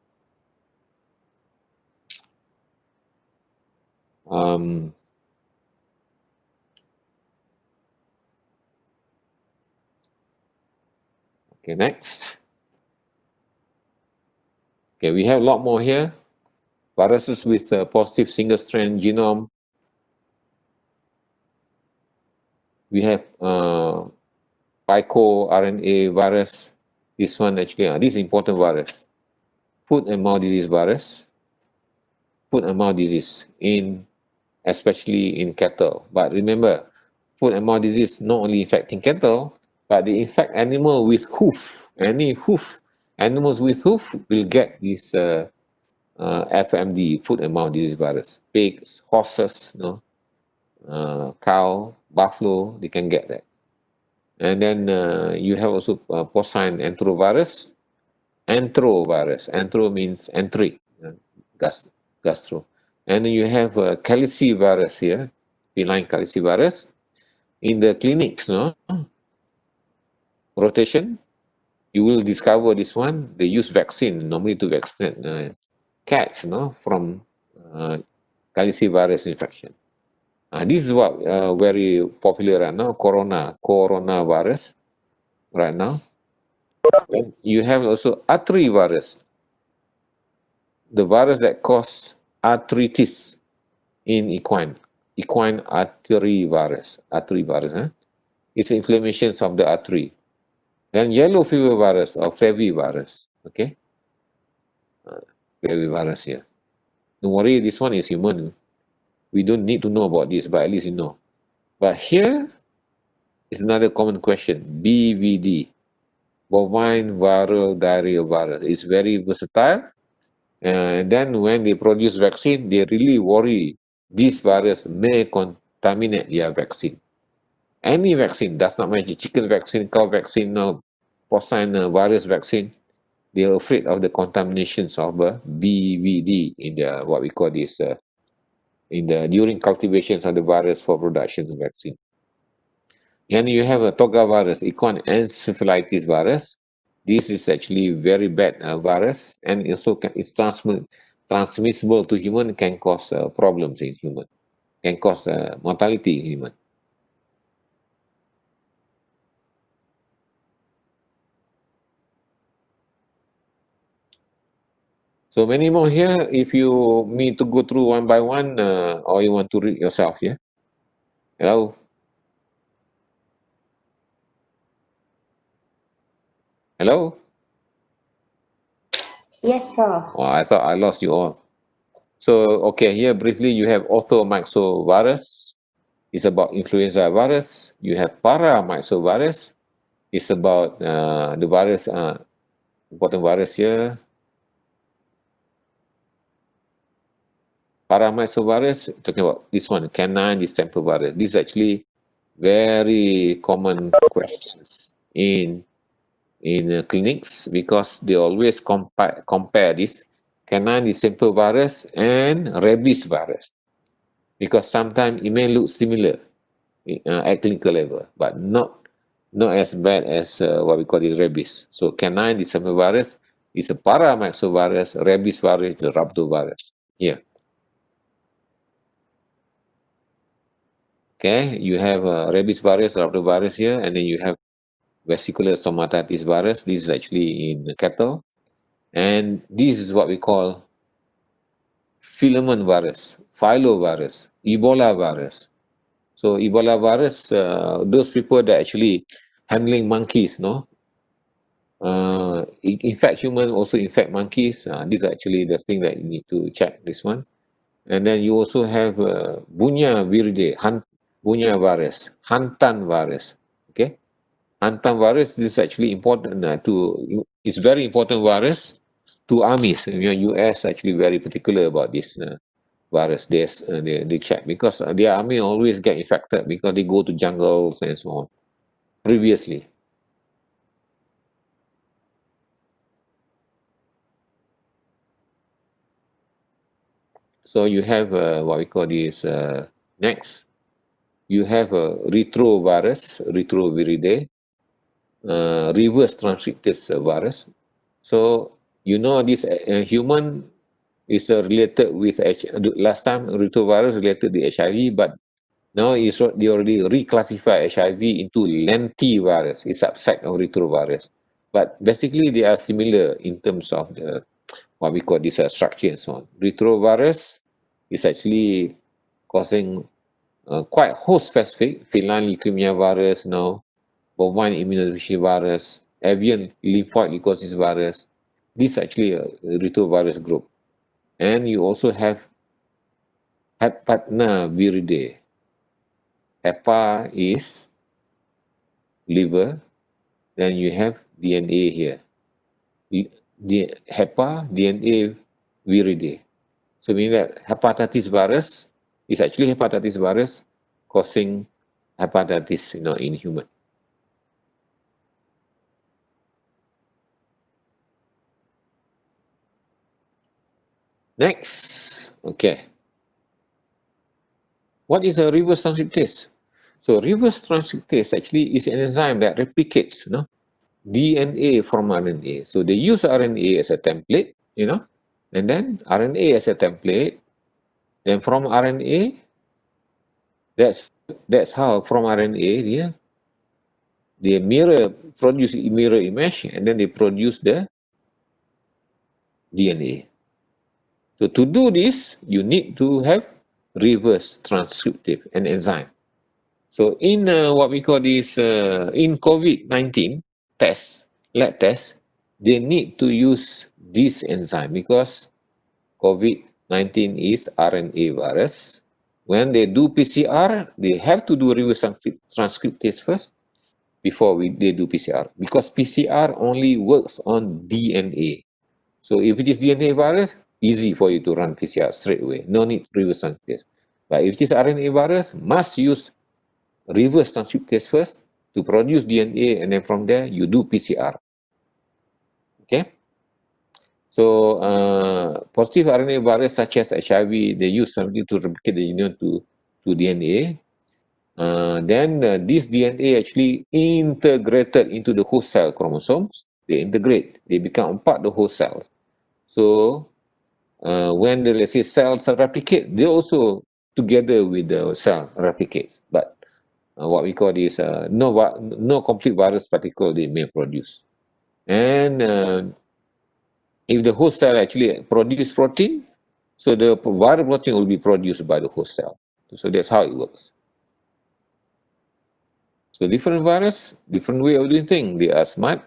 Okay, next. Okay, we have a lot more here. Viruses with a positive single-strand genome. We have pico-RNA virus. This one actually, this is important virus. Foot and mouth disease virus. Foot and mouth disease especially in cattle. But remember, foot and mouth disease not only infecting cattle, but they infect animal with hoof. Any hoof, animals with hoof will get this FMD, foot and mouth disease virus. Pigs, horses, cow, buffalo, they can get that. And then you have also porcine enterovirus. Enterovirus. Entero means entry, gastro. And then you have calicivirus here, feline calicivirus. In the clinics, rotation, you will discover this one. They use vaccine normally to vaccinate cats, from calicivirus infection. This is what very popular right now, coronavirus right now. And you have also arteryvirus, the virus that causes arthritis in equine arteryvirus. It's inflammations of the artery. Then yellow fever virus or flavivirus, okay? Flavivirus here. Don't worry, this one is human. We don't need to know about this, but at least you know. But here is another common question, BVD, bovine viral diarrhea virus. It's very versatile. And then when they produce vaccine, they really worry this virus may contaminate their vaccine. Any vaccine, does not matter, chicken vaccine, cow vaccine, porcine virus vaccine, they are afraid of the contaminations of BVD in the what we call this in the during cultivations of the virus for production of vaccine. And you have a Toga virus, econ encephalitis virus. This is actually very bad virus, and also it's transmissible to human, can cause problems in human, can cause mortality in human. So many more here. If you need to go through one by one, or you want to read yourself, yeah. Hello, hello. Yes, Prof. Oh, I thought I lost you all. So okay, here briefly you have orthomyxovirus. It's about influenza virus. You have paramyxovirus. It's about the virus, important virus here. Paramyxovirus, talking about this one, canine distemper virus. This is actually very common questions in clinics, because they always compare this canine distemper virus and rabies virus, because sometimes it may look similar at clinical level, but not as bad as what we call the rabies. So canine distemper virus is a paramyxovirus, rabies virus is a rhabdovirus. Here, okay, you have rabies virus, rhabdovirus here, and then you have vesicular stomatitis virus. This is actually in cattle, and this is what we call filament virus, filovirus, Ebola virus. So Ebola virus, those people that actually handling monkeys, no, infect human, also infect monkeys. These are actually the thing that you need to check this one. And then you also have Bunya viride, Bunya virus, Hantan virus. Okay, Hantan virus, this is actually important it's very important virus to armies. US actually very particular about this virus. They check, because their army always get infected because they go to jungles and so on previously. So you have what we call this next. You have a retroviridae, reverse transcriptase virus. So you know this human is related with last time retrovirus related to HIV, but now they already reclassify HIV into lentivirus, a subset of retrovirus. But basically they are similar in terms of the what we call this structure and so on. Retrovirus is actually causing quite host-specific, feline leukemia virus now, bovine immunodeficiency virus, avian lymphoid leukosis virus. This is actually a retrovirus group. And you also have hepatnaviridae. Hepa is liver, then you have DNA here. The HEPA, DNA, viridae. So meaning that hepatitis virus is actually hepatitis virus causing hepatitis, in human. Next, okay. What is a reverse transcriptase? So reverse transcriptase actually is an enzyme that replicates, DNA from RNA. So they use RNA as a template, and then RNA as a template. Then from RNA, that's how from RNA they produce mirror image, and then they produce the DNA. So to do this, you need to have reverse transcriptive, an enzyme. So in what we call this, in COVID-19 lab test, they need to use this enzyme because COVID-19 is RNA virus. When they do PCR, they have to do reverse transcriptase first before they do PCR, because PCR only works on DNA. So if it is DNA virus, easy for you to run PCR straight away. No need reverse transcriptase. But if it is RNA virus, must use reverse transcriptase first to produce DNA, and then from there you do PCR. Okay. So positive RNA virus such as HIV, they use something to replicate the genome to DNA. Then this DNA actually integrated into the host cell chromosomes. They integrate, they become part of the host cell. So when the, let's say, cells replicate, they also together with the cell replicates. But what we call this no complete virus particle they may produce. And if the host cell actually produce protein, so the viral protein will be produced by the host cell. So that's how it works. So different virus, different way of doing things. They are smart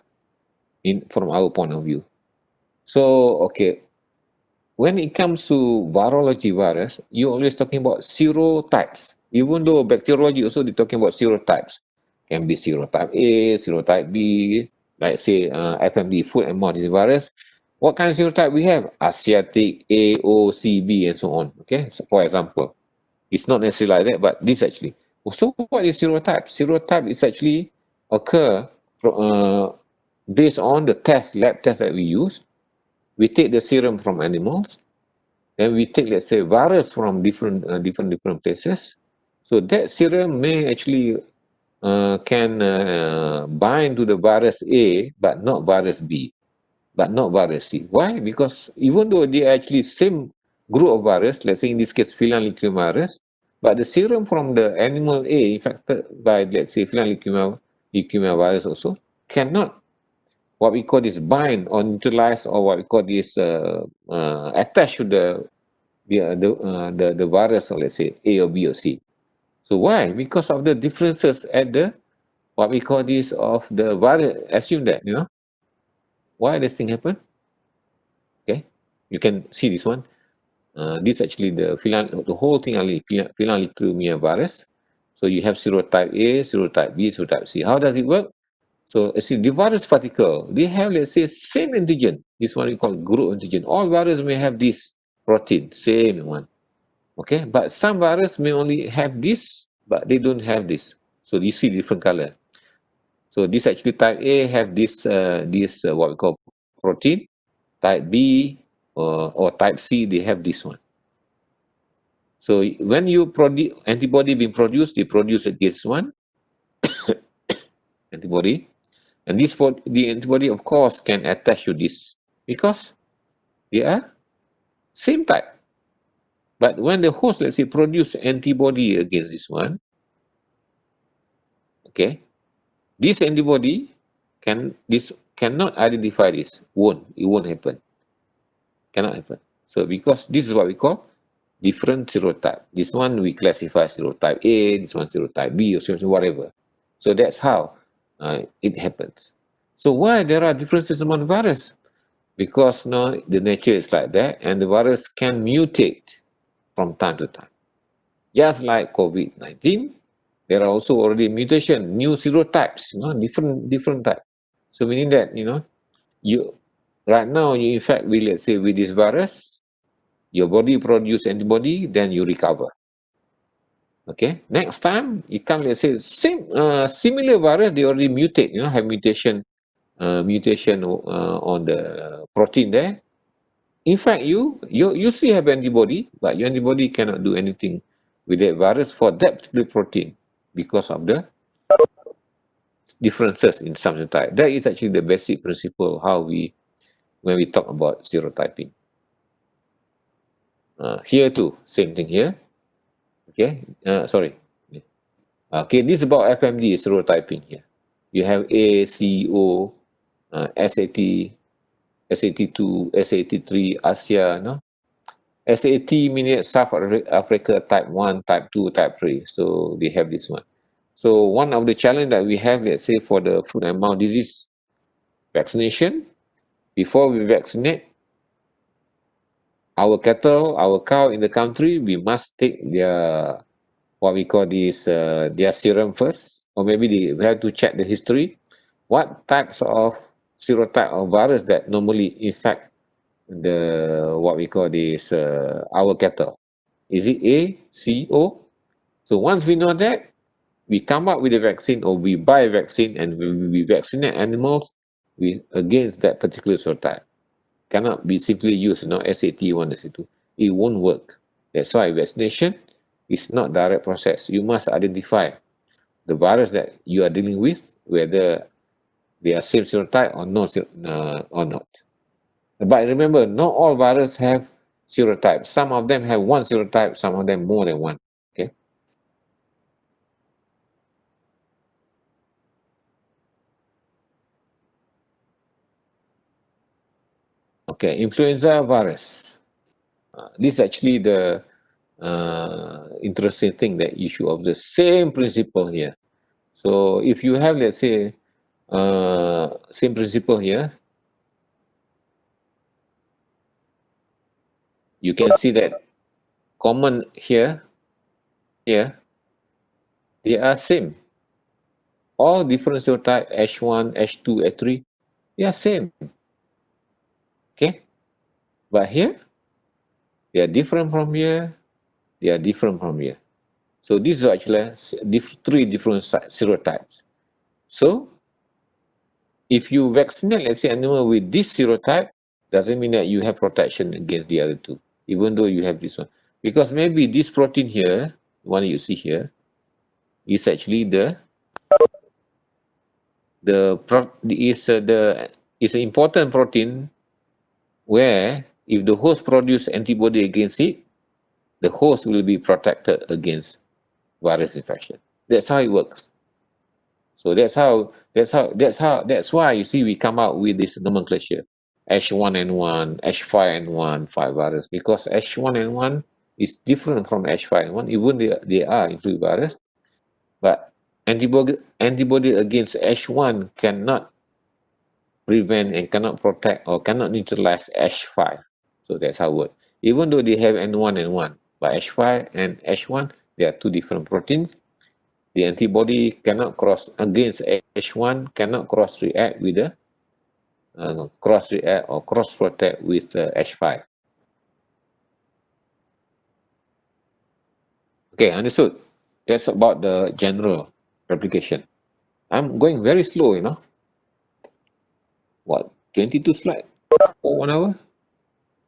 from our point of view. So, okay, when it comes to virology virus, you're always talking about serotypes. Even though bacteriology also they're talking about serotypes. Can be serotype A, serotype B, like say FMD, food and mouth disease virus. What kind of serotype we have? Asiatic, A, O, C, B, and so on. Okay, so for example, it's not necessarily like that, but this actually. So what is serotype? Serotype is actually occur based on the lab test that we use. We take the serum from animals, then we take, let's say, virus from different places. So that serum may actually can bind to the virus A, but not virus B, but not virus C. Why? Because even though they are actually same group of virus, let's say in this case feline leukemia, but the serum from the animal A infected by, let's say, feline leukemia virus also cannot, what we call this, bind or neutralize, or what we call this attach to the virus, or let's say A or B or C. So why? Because of the differences at the, what we call this, of the virus. Assume that, why this thing happen. Okay, you can see this one. This actually the whole thing only feline leukemia virus. So you have serotype A, serotype B, serotype C. How does it work? So see, the virus particle, they have, let's say, same antigen. This one we call group antigen. All viruses may have this protein, same one. Okay, but some virus may only have this, but they don't have this. So you see different color. So this actually type A have this what we call protein. Type B or type C, they have this one. So when you produce antibody being produced, they produce against one antibody, and the antibody, of course, can attach to this because they are same type. But when the host, let's say, produce antibody against this one, okay, this antibody cannot identify this. It won't happen. Cannot happen. So because this is what we call different serotype. This one we classify serotype A, this one serotype B, or whatever. So that's how it happens. So why there are differences among virus? Because the nature is like that, and the virus can mutate from time to time. Just like COVID-19, there are also already mutation, new serotypes, different type. So meaning that, you right now you infect with, let's say, with this virus, your body produce antibody, then you recover. Okay, next time you come, let's say, same similar virus, they already mutate, have mutation on the protein there. In fact, you still have antibody, but your antibody cannot do anything with that virus for that particular protein because of the differences in some type. That is actually the basic principle how when we talk about serotyping. Here too, same thing here. Okay, sorry. Okay, this is about FMD serotyping here. You have A, C, O, SAT, SAT2, SAT3, Asia, SAT means South Africa type 1, type 2, type 3. So they have this one. So one of the challenge that we have, let's say, for the foot and mouth disease vaccination, before we vaccinate our cattle, our cow in the country, we must take their, what we call this, their serum first, or maybe we have to check the history. What types of serotype of virus that normally infect what we call this, our cattle? Is it A, C, O? So once we know that, we come up with a vaccine, or we buy a vaccine, and we vaccinate animals against that particular serotype. cannot be simply used, SAT1, SAT2. It won't work. That's why vaccination is not direct process. You must identify the virus that you are dealing with, whether they are same serotype or no or not. But remember, not all viruses have serotypes. Some of them have one serotype, some of them more than one. Okay. Okay, influenza virus. This is actually the interesting thing that you should observe. Same principle here. So if you have, let's say, same principle here, you can see that common here, they are same. All different serotype, H1, H2, H3, they are same. Okay? But here, they are different from here, they are different from here. So these are actually three different serotypes. So if you vaccinate, let's say, animal with this serotype, doesn't mean that you have protection against the other two, even though you have this one. Because maybe this protein here, one you see here, is actually is an important protein where if the host produce antibody against it, the host will be protected against virus infection. That's how it works. So that's why you see we come out with this nomenclature. H1N1, H5N1, 5 virus, because H1N1 is different from H5N1, even they are include virus, but antibody against H1 cannot prevent and cannot protect or cannot neutralize H5. So that's how it works. Even though they have N1 and 1, but H5 and H1, they are two different proteins. The antibody cannot cross against H1, cannot cross react with the cross react or cross protect with H5. Okay, understood. That's about the general replication. I'm going very slow, What, 22 slides for 1 hour?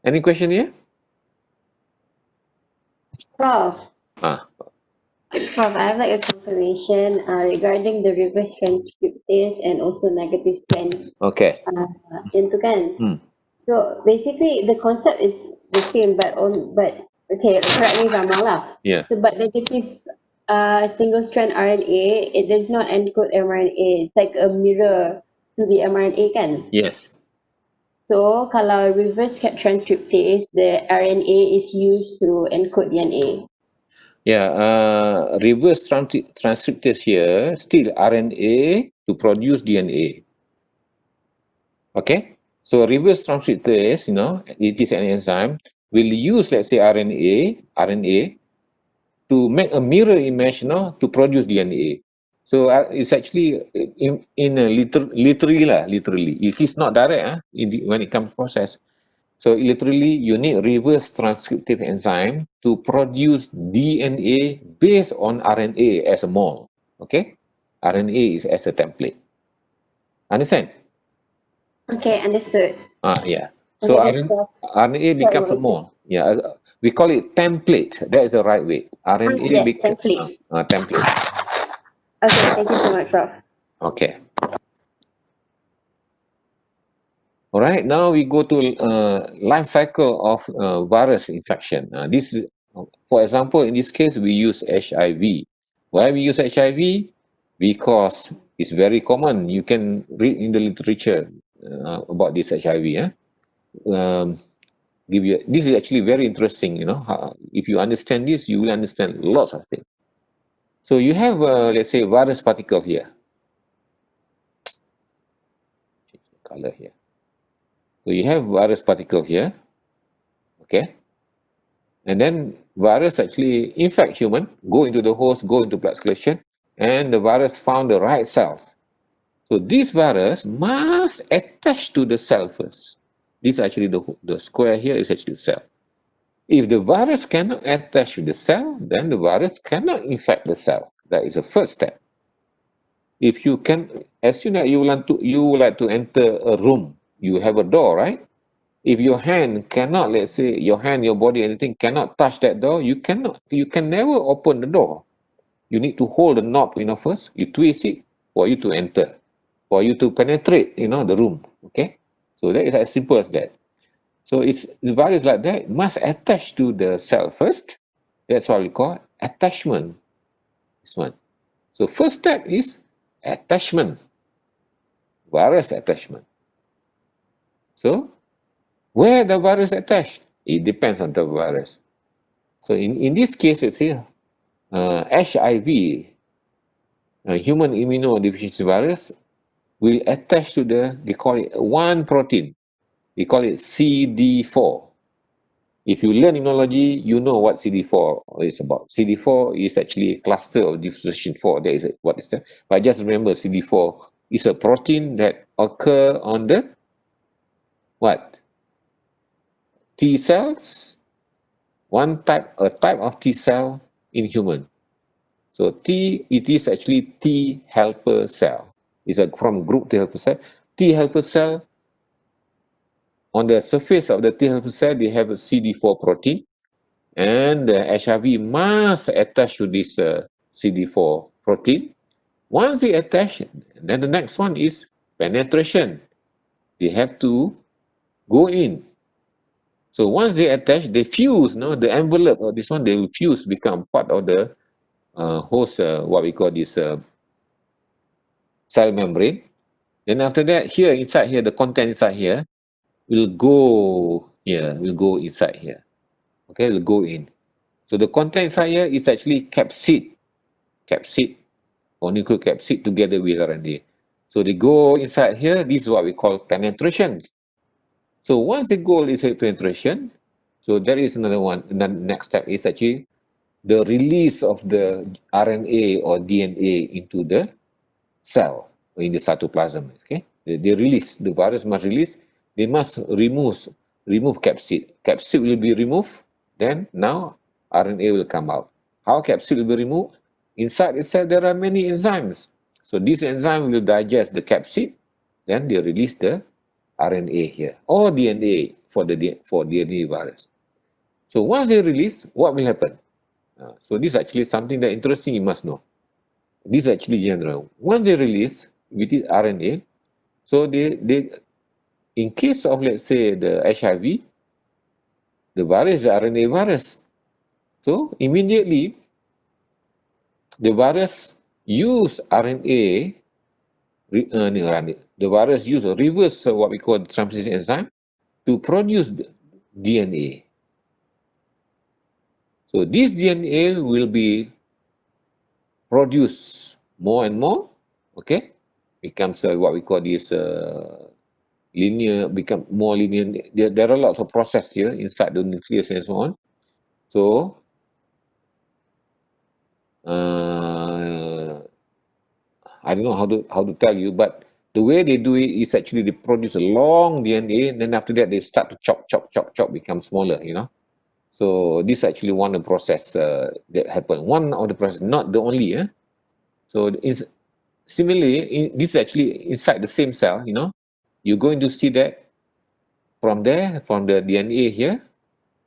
Any question here? Prof, Ah, Prof, I have like a confirmation regarding the reverse transcriptase and also negative strand okay. itu kan. Hmm. So basically the concept is the same, but okay, correct me if I'm wrong lah. Yeah. So but negative single strand RNA, it does not encode mRNA. It's like a mirror to the mRNA kan. Yes. So kalau reverse transcriptase, the RNA is used to encode DNA. Yeah, reverse transcriptase here, still RNA to produce DNA. Okay? So reverse transcriptase, it is an enzyme, will use, let's say, RNA to make a mirror image, to produce DNA. So it's actually in a literally. It is not direct when it comes to process. So literally, you need reverse transcriptive enzyme to produce DNA based on RNA as a mole. Okay? RNA is as a template. Understand? Okay, understood. Yeah. So Okay, RNA becomes a mole. Yeah. We call it template. That is the right way. RNA yes, template. template. Okay, thank you so much, Prof. Okay. All right, now we go to life cycle of virus infection. This is, for example, in this case, we use HIV. Why we use HIV? Because it's very common. You can read in the literature about this HIV. This is actually very interesting. If you understand this, you will understand lots of things. So you have, let's say, virus particle here. Change the color here. So you have virus particle here. Okay. And then virus actually infect human, go into the host, go into blood circulation, and the virus found the right cells. So this virus must attach to the cell first. This actually the square here is actually the cell. If the virus cannot attach to the cell, then the virus cannot infect the cell. That is the first step. If you can, as soon as you would like to enter a room, you have a door, right? If your hand cannot, let's say, your hand, your body, anything cannot touch that door, you can never open the door. You need to hold the knob, first. You twist it for you to enter, for you to penetrate, the room. Okay, so that is as simple as that. So it's virus like that must attach to the cell first. That's what we call attachment. This one. So first step is attachment, virus attachment. So where the virus attached? It depends on the virus. So in this case, let's say HIV, human immunodeficiency virus, will attach to they call it one protein. We call it CD4. If you learn immunology, you know what CD4 is about. CD4 is actually a cluster of differentiation 4. That is what it's. But just remember, CD4 is a protein that occur on the what? T cells. A type of T cell in human. So it is actually T helper cell. It's from group T helper cell. T helper cell, on the surface of the T helper cell, they have a CD4 protein, and the HIV must attach to this CD4 protein. Once they attach, then the next one is penetration. They have to go in. So once they attach, they fuse, the envelope of this one, they will fuse, become part of the host, what we call this cell membrane. Then after that, inside here, the content inside here will go inside here. Okay, will go in. So the content inside here is actually capsid or nucleocapsid together with RNA. So they go inside here. This is what we call penetration. So once the goal is penetration, so there is another one. The next step is actually the release of the RNA or DNA into the cell or in the cytoplasm. Okay, they release, the virus must release. They must remove capsid. Capsid will be removed. Then now RNA will come out. How capsid will be removed? Inside the cell there are many enzymes. So this enzyme will digest the capsid. Then they release the RNA here or DNA for DNA virus. So once they release, what will happen? So this is actually something that interesting you must know. This is actually general. Once they release with the RNA, so they in case of, let's say, the HIV, the virus is RNA virus. So immediately the virus use RNA, the virus use a reverse what we call transcription enzyme to produce DNA. So this DNA will be produced more and more, okay? Becomes what we call this linear, become more linear. There are lots of process here inside the nucleus and so on. So I don't know how to tell you, but the way they do it is actually they produce a long DNA, and then after that they start to chop, become smaller, So this is actually one of the process that happen. One of the process, not the only. So similarly, this is actually inside the same cell, You're going to see that from there, from the DNA here,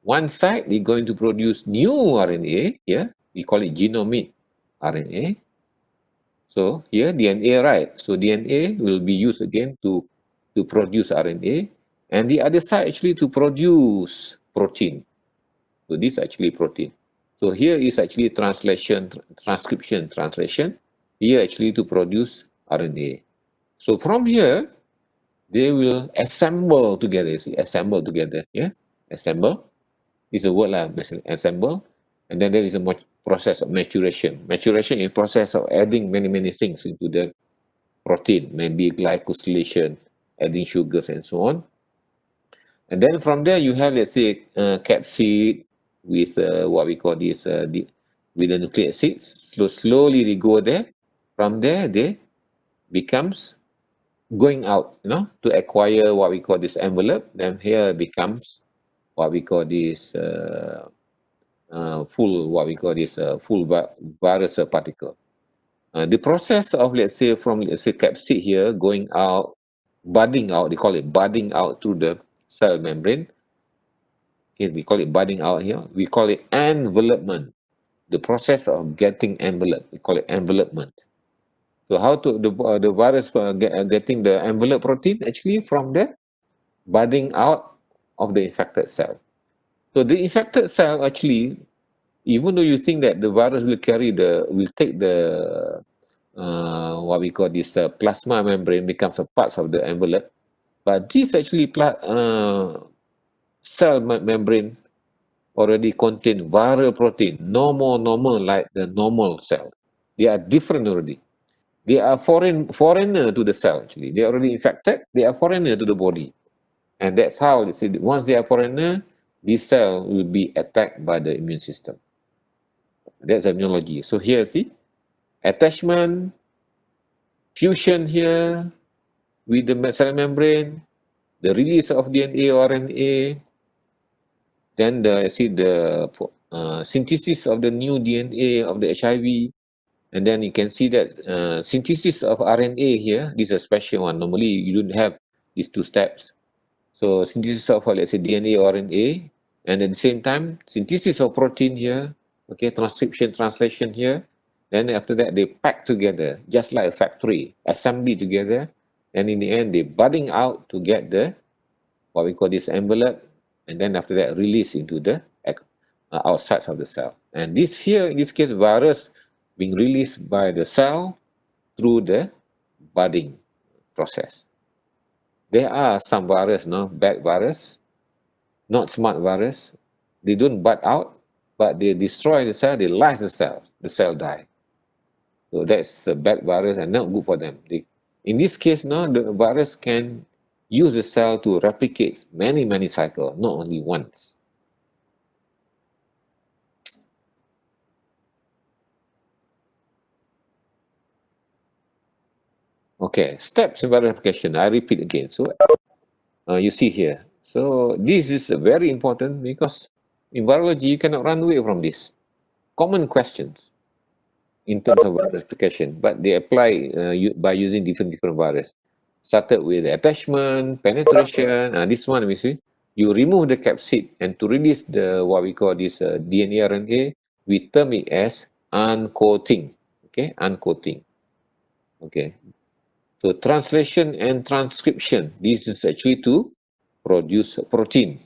one side they're going to produce new RNA here. We call it genomic RNA. So here DNA, right? So DNA will be used again to produce RNA, and the other side actually to produce protein. So this is actually protein. So here is actually transcription. Here actually to produce RNA. So from here, they will assemble together. See, assemble together. Yeah, assemble is a word lah. Assemble, and then there is a process of maturation. Maturation is process of adding many things into the protein, maybe glycosylation, adding sugars and so on. And then from there you have, let's say, capsid with what we call this with the nucleic acids. Slowly they go there. From there they becomes going out, to acquire what we call this envelope. Then here becomes what we call this full virus particle. The process of, let's say, capsid here going out, budding out, they call it budding out through the cell membrane. Okay, we call it budding out here. We call it envelopment. The process of getting enveloped, we call it envelopment. So how to the virus getting the envelope protein actually from the budding out of the infected cell. So the infected cell actually, even though you think that the virus will take the what we call this plasma membrane becomes a part of the envelope, but this actually cell membrane already contain viral protein, no more normal like the normal cell. They are different already. They are foreigner to the cell actually. They are already infected, they are foreigner to the body. And that's how, once they are foreigner, this cell will be attacked by the immune system. That's immunology. So here, see, attachment, fusion here with the cell membrane, the release of DNA or RNA, then the synthesis of the new DNA of the HIV, and then you can see that synthesis of RNA here, this is a special one. Normally, you don't have these two steps. So synthesis of, let's say, DNA or RNA, and at the same time, synthesis of protein here, okay, transcription, translation here. Then after that, they pack together, just like a factory, assembly together, and in the end, they budding out to get the, what we call this envelope, and then after that, release into the outside of the cell. And this here, in this case, virus being released by the cell through the budding process. There are some virus, no, bad virus, not smart virus. They don't bud out, but they destroy the cell, they lyse the cell die. So that's a bad virus and not good for them. In this case, no, the virus can use the cell to replicate many cycles, not only once. Okay, steps in virus replication. I repeat again. So you see here. So this is very important because in virology, you cannot run away from this. Common questions in terms of virus replication, but they apply by using different virus. Started with attachment, penetration. This one, you see, you remove the capsid and to release the what we call this DNA RNA, we term it as uncoating. Okay, uncoating. Okay, so translation and transcription. This is actually to produce protein,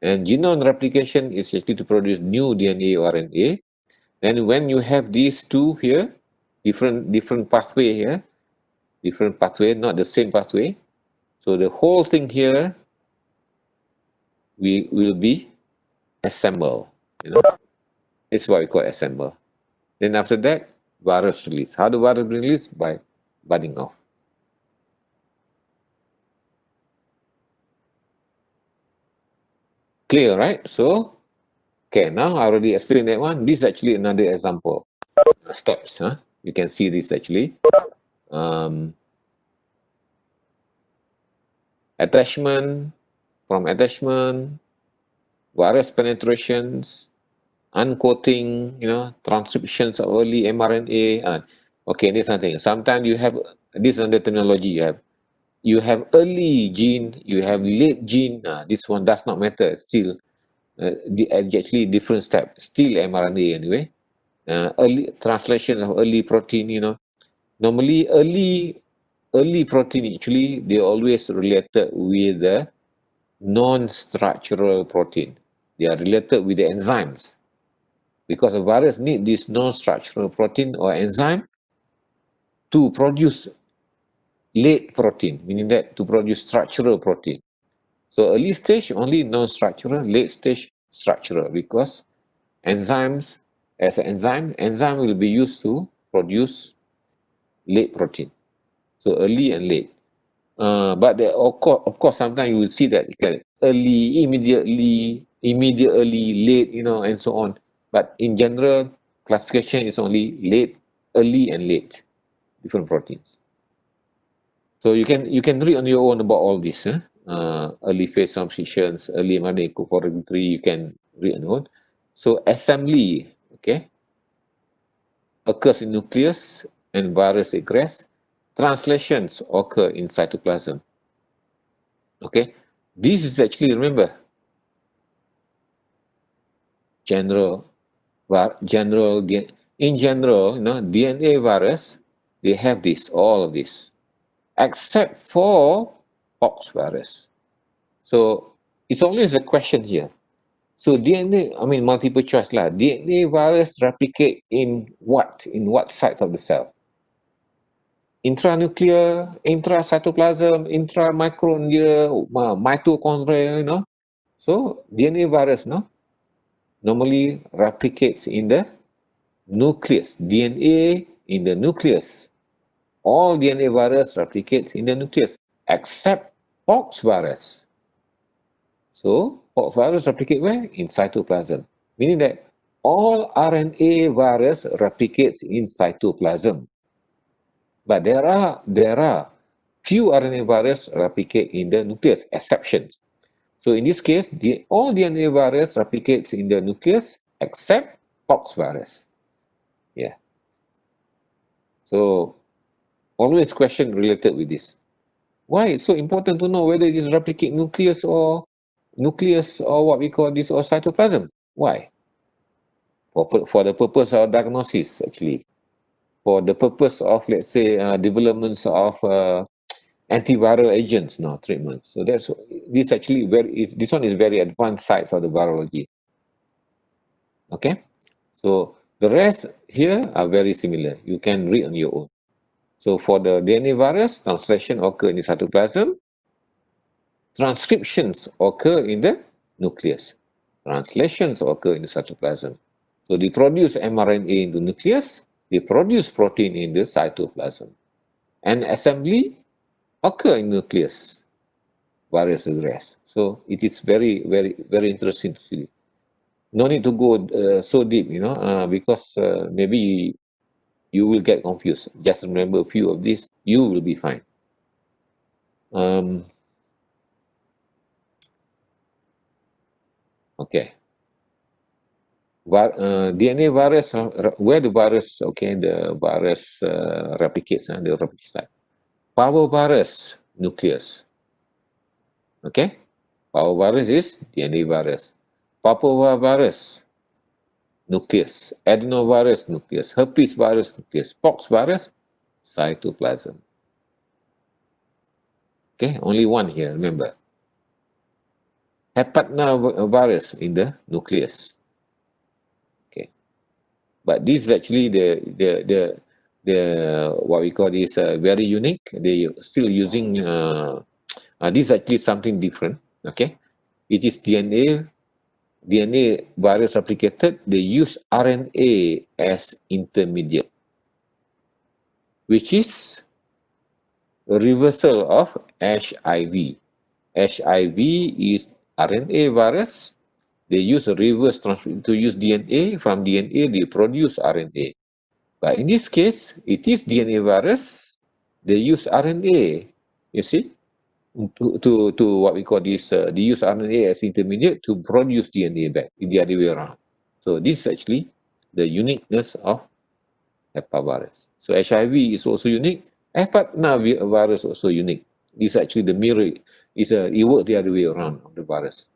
and genome replication is actually to produce new DNA or RNA. And when you have these two here, different pathway here, different pathway, not the same pathway. So the whole thing here we will be assembled. You know, it's what we call assemble. Then after that, virus release. How do virus release? By budding off. Clear, right? So, okay, now I already explained that one. This is actually another example. Steps, huh? You can see this actually. Attachment, from attachment, virus penetrations, uncoating, transcriptions of early mRNA. Okay, this is something. Sometimes you have, this under terminology, you have early gene, you have late gene. This one does not matter. Still, actually different step. Still mRNA anyway. Early translation of early protein. Normally early protein actually they always related with the non-structural protein. They are related with the enzymes because a virus need this non-structural protein or enzyme to produce late protein, meaning that to produce structural protein. So early stage only non-structural, late stage structural, because enzymes, as an enzyme will be used to produce late protein. So early and late. But of course, sometimes you will see that early, immediately, late, and so on. But in general, classification is only late, early, and late, different proteins. So you can read on your own about all this. Early phase transcriptions, early mRNA co-regulatory, you can read on your own. So assembly, okay, occurs in nucleus and virus egress. Translations occur in cytoplasm. Okay, This is actually, remember, general, in general, DNA virus, they have this, all of this, except for pox virus. So it's always a question here. So DNA, I mean multiple choice lah. DNA virus replicate in what? In what sites of the cell? Intranuclear, intracytoplasm, intramicronuclear, mitochondria, So DNA virus, normally replicates in the nucleus. DNA in the nucleus. All DNA virus replicates in the nucleus, except pox virus. So, pox virus replicate where? In cytoplasm. Meaning that all RNA virus replicates in cytoplasm. But there are few RNA virus replicate in the nucleus, exceptions. So in this case, all DNA virus replicates in the nucleus except pox virus. Yeah. So always question related with this. Why it's so important to know whether it is replicate nucleus or what we call this, or cytoplasm? Why? For the purpose of diagnosis, actually. For the purpose of, let's say, developments of antiviral agents, treatments. So this one is very advanced sites of the virology. Okay, so the rest here are very similar. You can read on your own. So for the DNA virus, translation occur in the cytoplasm. Transcriptions occur in the nucleus. Translations occur in the cytoplasm. So they produce mRNA in the nucleus, they produce protein in the cytoplasm. And assembly occur in nucleus, virus the rest. So it is very, very, very interesting to see. No need to go so deep, because maybe you will get confused. Just remember a few of these, you will be fine. Okay. DNA virus, where the virus, the virus replicates, the replicate site. Parvovirus, nucleus. Okay? Parvovirus is DNA virus. Papovirus, nucleus. Adenovirus, nucleus. Herpes virus, nucleus. Pox virus, cytoplasm. Okay, only one here, remember. Hepatnavirus in the nucleus. Okay, but this is actually the what we call this very unique. They still using this is actually something different. Okay, it is DNA virus replicated. They use RNA as intermediate, which is a reversal of HIV. HIV is RNA virus. They use a reverse transcription to use DNA. From DNA, they produce RNA. But in this case, it is DNA virus. They use RNA, you see, to what we call this, they use RNA as intermediate to produce DNA back, the other way around. So this is actually the uniqueness of hepavirus. So HIV is also unique. Hepatnavirus also unique. This is actually the mirror. It works the other way around of the virus.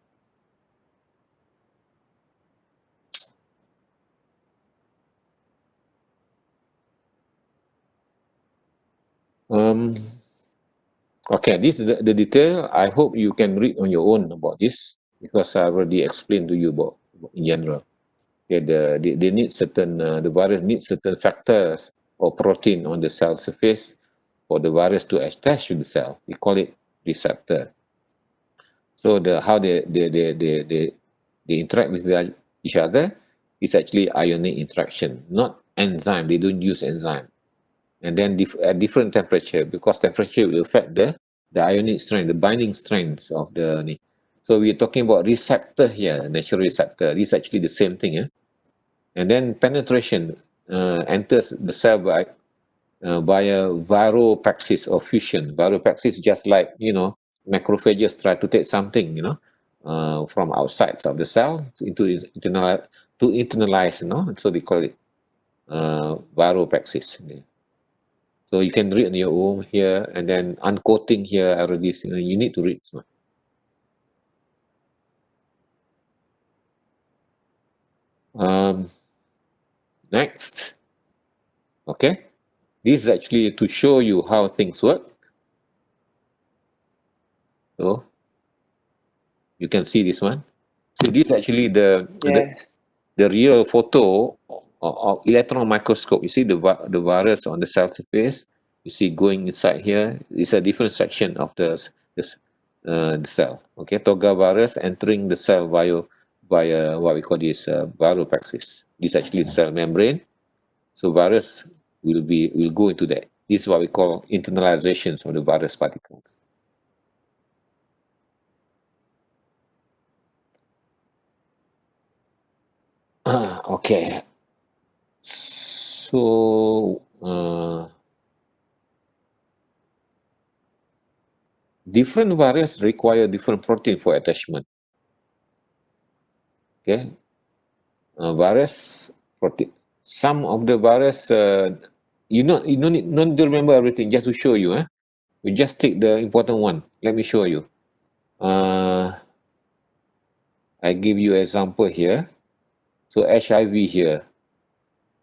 Okay, this is the detail. I hope you can read on your own about this, because I already explained to you about in general. They need certain, the virus needs certain factors or protein on the cell surface for the virus to attach to the cell. We call it receptor. So how they interact with each other is actually ionic interaction, not enzyme. They don't use enzyme. And then at different temperature, because temperature will affect the ionic strength, the binding strengths of the. So we're talking about receptor here, natural receptor. This is actually the same thing. And then penetration enters the cell via viropraxis or fusion. Viropraxis, just like, macrophages try to take something, from outside of the cell to internalize, So they call it viropraxis. So you can read on your own here, and then uncoating here already. You need to read. Next, okay. This is actually to show you how things work. So you can see this one. So this is actually Yes. the real photo of electron microscope. You see the virus on the cell surface. You see going inside here. It's a different section of the cell. Okay, Toga virus entering the cell via what we call this viropraxis. This actually cell membrane. So virus will go into that. This is what we call internalizations of the virus particles. Okay. So different virus require different protein for attachment. Okay, virus protein. Some of the virus, you don't need to remember everything. Just to show you, we just take the important one. Let me show you. I give you example here. So HIV here,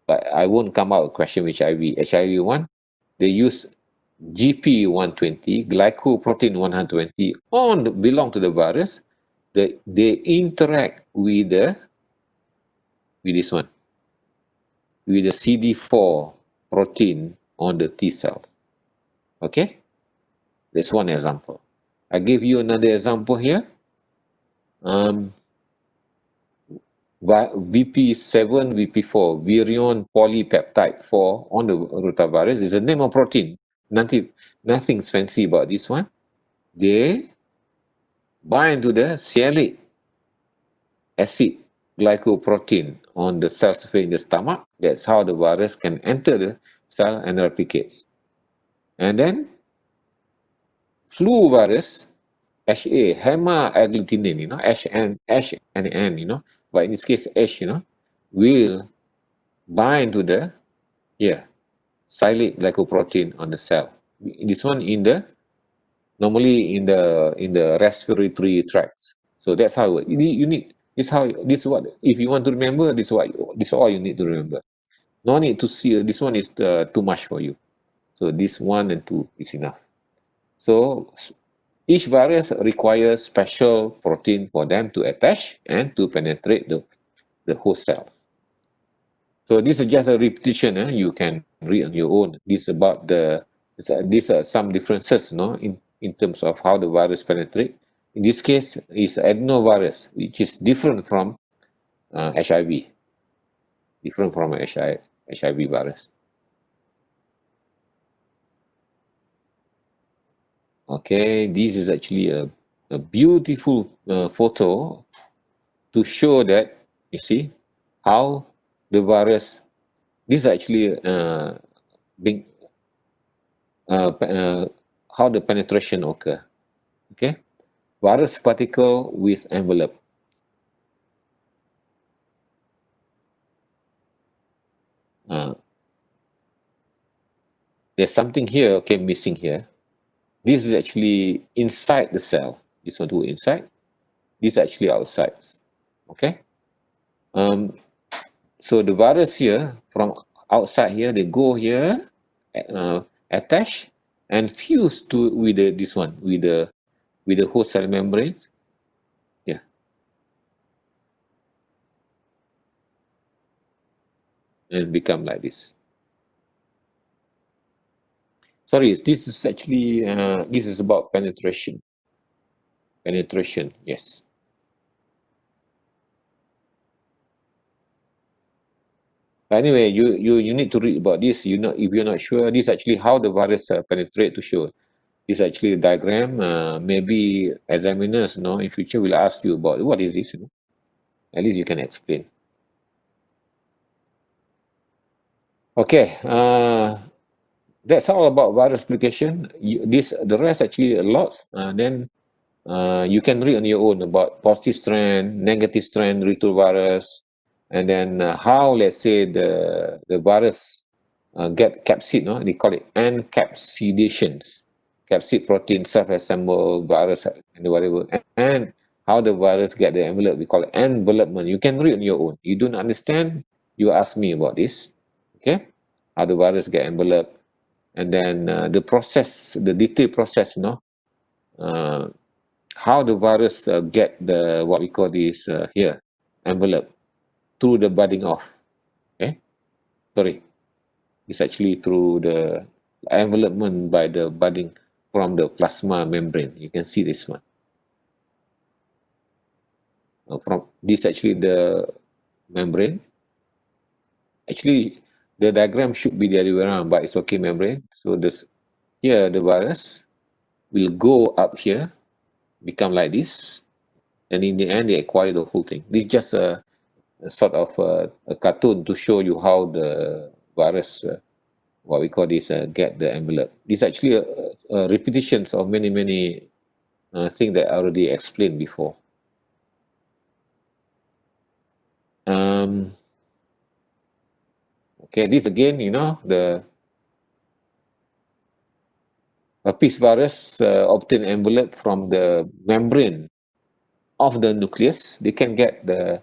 but I won't come out a question with HIV. HIV one, they use GP120, glycoprotein 120, belong to the virus. They interact with this one, with the CD4 protein on the T cell. Okay, that's one example. I give you another example here. VP7, VP4, virion polypeptide 4 on the rotavirus is a name of protein. Nothing's fancy about this one. They bind to the sialic acid glycoprotein on the cell surface in the stomach. That's how the virus can enter the cell and replicates. And then flu virus, HA, hema-agglutinin, H and N, but in this case H, will bind to the sialic glycoprotein on the cell. This one normally in the respiratory tract. So that's how you need. This is what, if you want to remember, this is all you need to remember. No need to see. This one is too much for you. So this 1 and 2 is enough. So each virus requires special protein for them to attach and to penetrate the host cells. So this is just a repetition. You can read on your own. These are some differences, in terms of how the virus penetrate. In this case, is adenovirus, which is different from HIV, different from HIV virus. Okay, this is actually a beautiful photo to show that, you see, how the virus, this is actually being, how the penetration occur. Okay, virus particle with envelope. There's something here, okay, missing here. This is actually inside the cell. This one to inside. This is actually outside. Okay. So the virus here from outside here, they go here, attach and fuse with this one, with the host cell membrane. Yeah. And become like this. Sorry, this is actually, this is about penetration. Penetration, yes. But anyway, you need to read about this. If you're not sure, this is actually how the virus penetrate to show. This is actually a diagram. Maybe examiners, in future will ask you about what is this. At least you can explain. Okay, that's all about virus replication. The rest actually a lot. Then you can read on your own about positive strand, negative strand retrovirus, and then how, let's say, the virus get capsid, they call it encapsidations. Capsid protein self-assemble virus and whatever. And how the virus get the envelope. We call it envelopment. You can read on your own. You don't understand, you ask me about this. Okay, how the virus get envelope, and then the process, the detailed process, uh, how the virus get the what we call this here envelope through the budding off. Okay, sorry, it's actually through the envelopment by the budding from the plasma membrane. You can see this one. From this actually the membrane. Actually, the diagram should be the other way around, but it's okay membrane. So this here the virus will go up here, become like this, and in the end they acquire the whole thing. This is just a sort of a cartoon to show you how the virus, what we call this, get the envelope. This is actually a repetitions of many things that I already explained before. Okay, this again, the herpes virus obtain envelope from the membrane of the nucleus. They can get the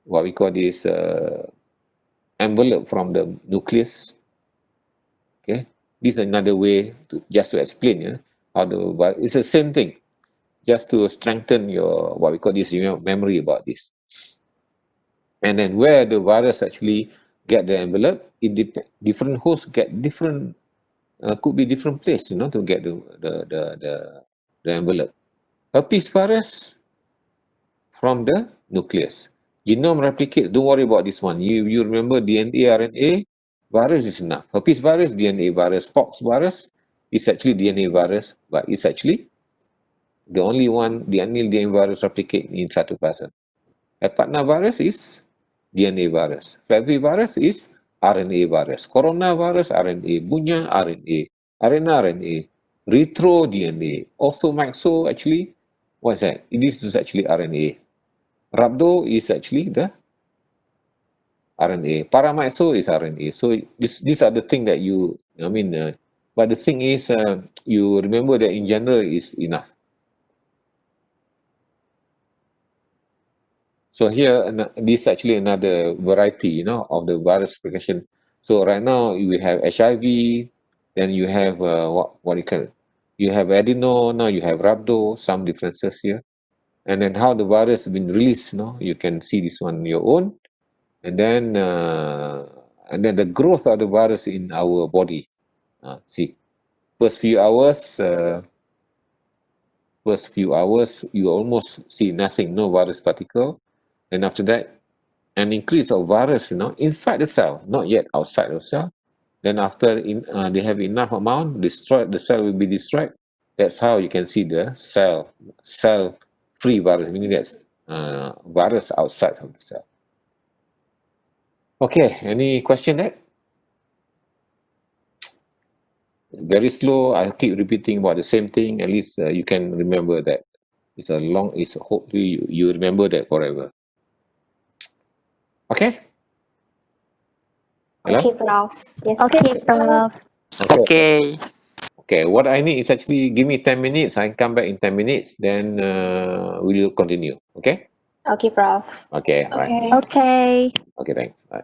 what we call this envelope from the nucleus. Okay, this is another way to just to explain, how the it's the same thing, just to strengthen your what we call this memory about this. And then where the virus actually get the envelope, different hosts get different, could be different place, to get the envelope. Herpes virus from the nucleus. Genome replicates, don't worry about this one. You remember DNA, RNA, virus is enough. Herpes virus, DNA virus. Pox virus is actually DNA virus, but it's actually the only one, the only DNA virus replicate in cytoplasm. Hepatinavirus is DNA virus. Flavivirus is RNA virus. Coronavirus, RNA. Bunya, RNA. RNA. Retro DNA. Also Maxo, actually, what's that? This is actually RNA. Rhabdo is actually the RNA. Paramyxo is RNA. So these are the thing that but the thing is, you remember that in general is enough. So here, this is actually another variety, of the virus replication. So right now we have HIV, then you have what you call it? You have adeno, now you have rhabdo, some differences here. And then how the virus has been released, you can see this one on your own. And then the growth of the virus in our body. See, first few hours, you almost see nothing, no virus particle. And after that, an increase of virus, inside the cell, not yet outside the cell. Then after they have enough amount, the cell will be destroyed. That's how you can see the cell-free virus, meaning that's virus outside of the cell. Okay, any question there? It's very slow. I'll keep repeating about the same thing. At least you can remember that. Hopefully you remember that forever. Okay? Hello? Okay, Prof. Yes, Okay, Prof. Okay. Okay, what I need is actually give me 10 minutes. I come back in 10 minutes, then we'll continue. Okay? Okay, Prof. Okay, right. Okay. Okay, thanks. Bye.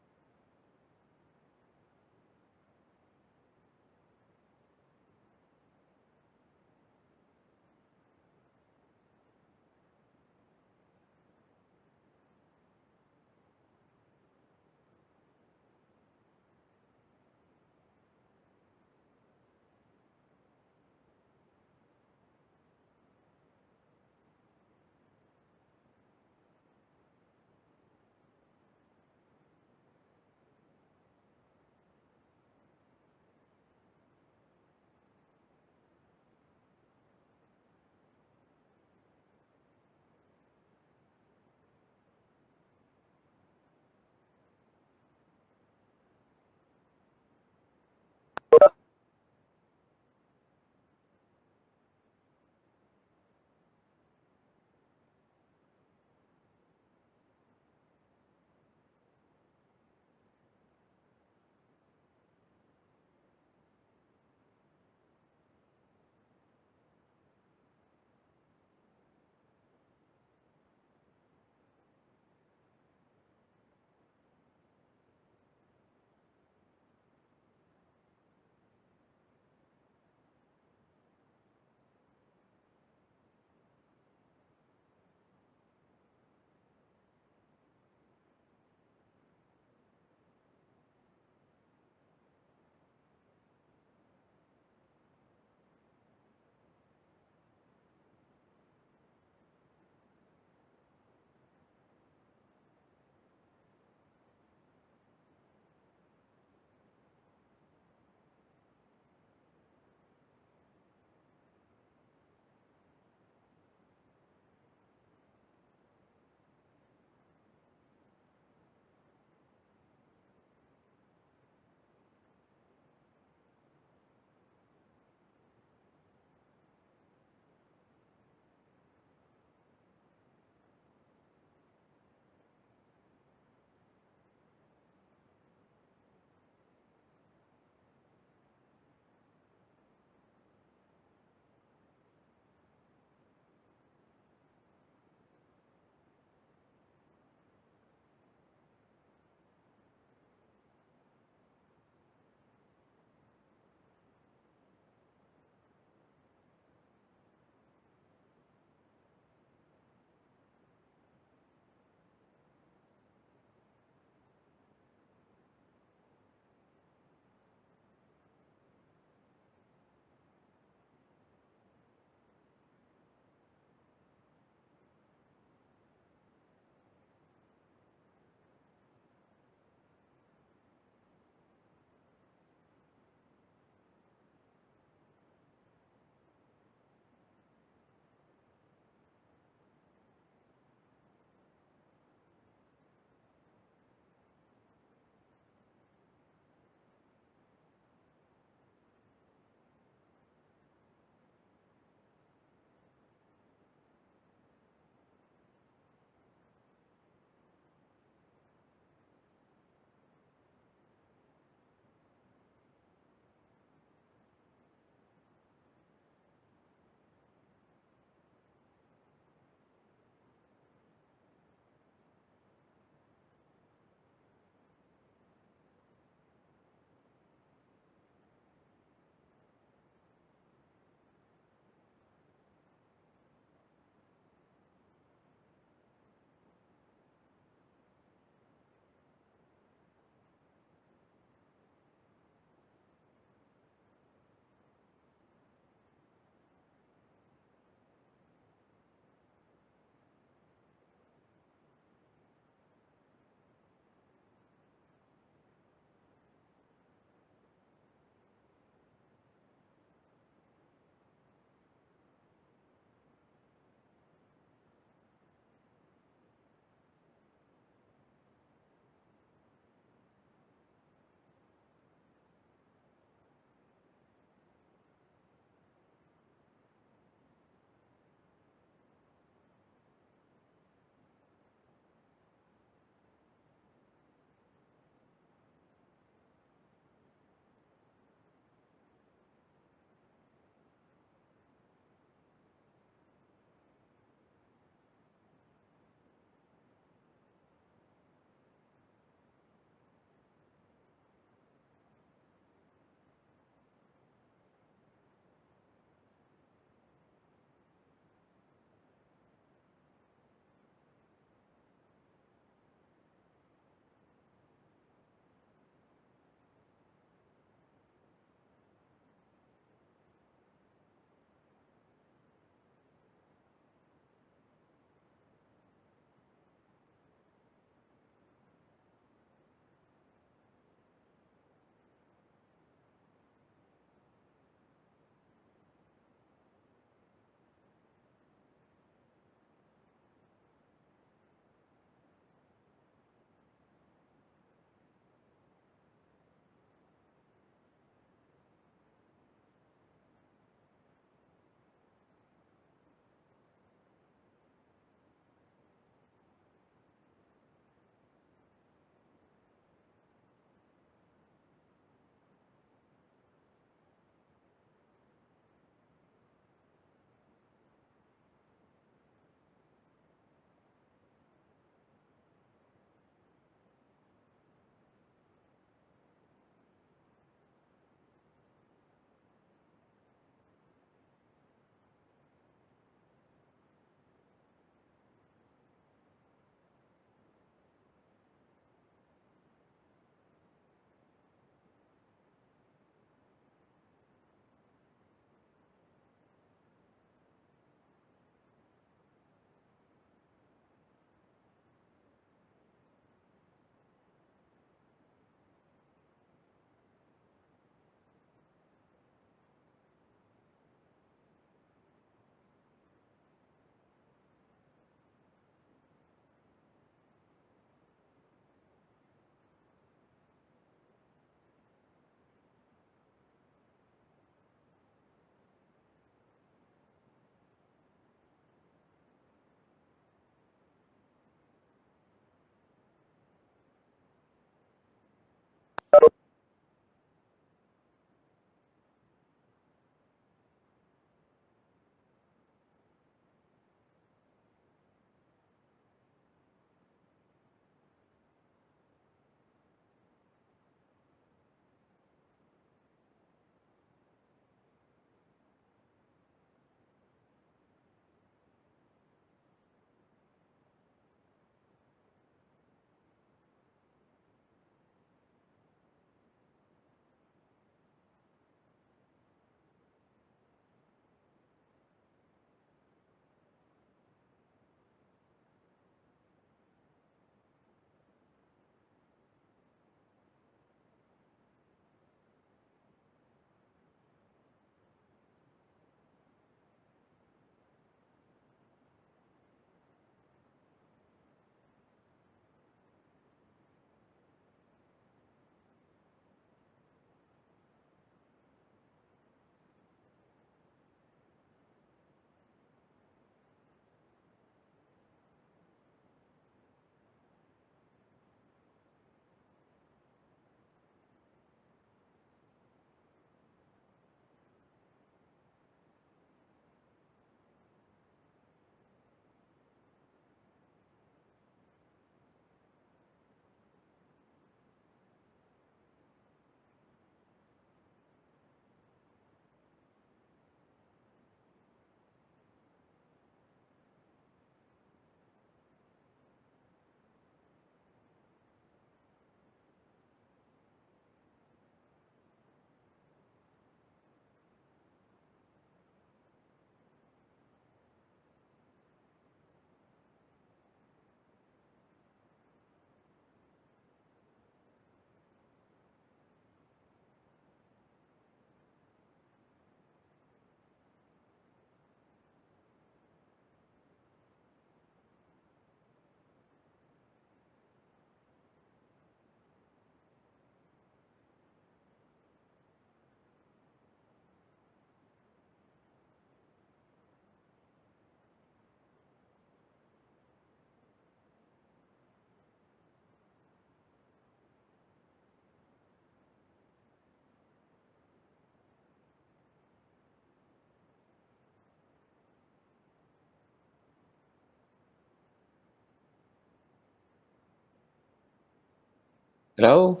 Hello?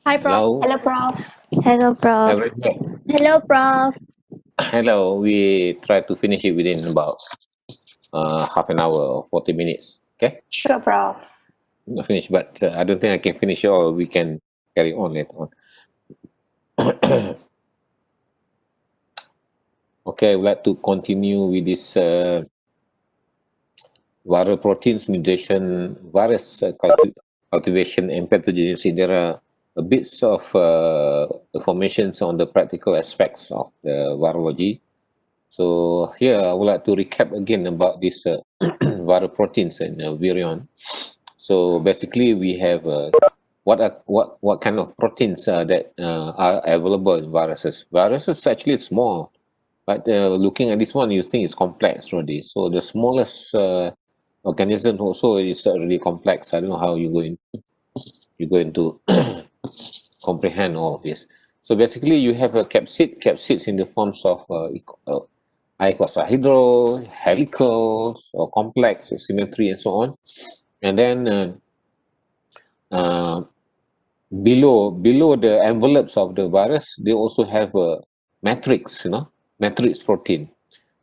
Hi, Prof. Hello? Hello, Prof. Hello, Prof. Everyone? Hello, Prof. Hello. We try to finish it within about half an hour or 40 minutes. Okay? Sure, Prof. Not finish, but I don't think I can finish it all. We can carry on later on. Okay, I would like to continue with this viral proteins mutation, virus cultivation, and pathogenesis. There are a bits of informations on the practical aspects of the virology. So here I would like to recap again about this viral proteins and virion. So basically, we have what kind of proteins that are available in viruses. Viruses actually small, but looking at this one, you think it's complex already. So the smallest organism also is really complex. I don't know how you're going to comprehend all of this. So basically, you have a capsids in the forms of icosahedral, helicals, or complex symmetry, and so on. And then uh, below the envelopes of the virus, they also have a matrix, matrix protein.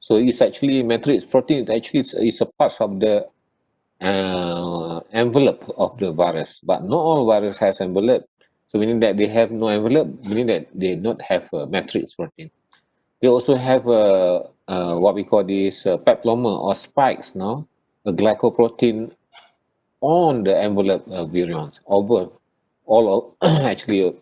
So it's actually matrix protein. It actually is a part of the envelope of the virus, but not all virus has envelope. So meaning that they have no envelope, meaning that they not have a matrix protein. They also have what we call this peploma or spikes, no, a glycoprotein on the envelope of virions over actually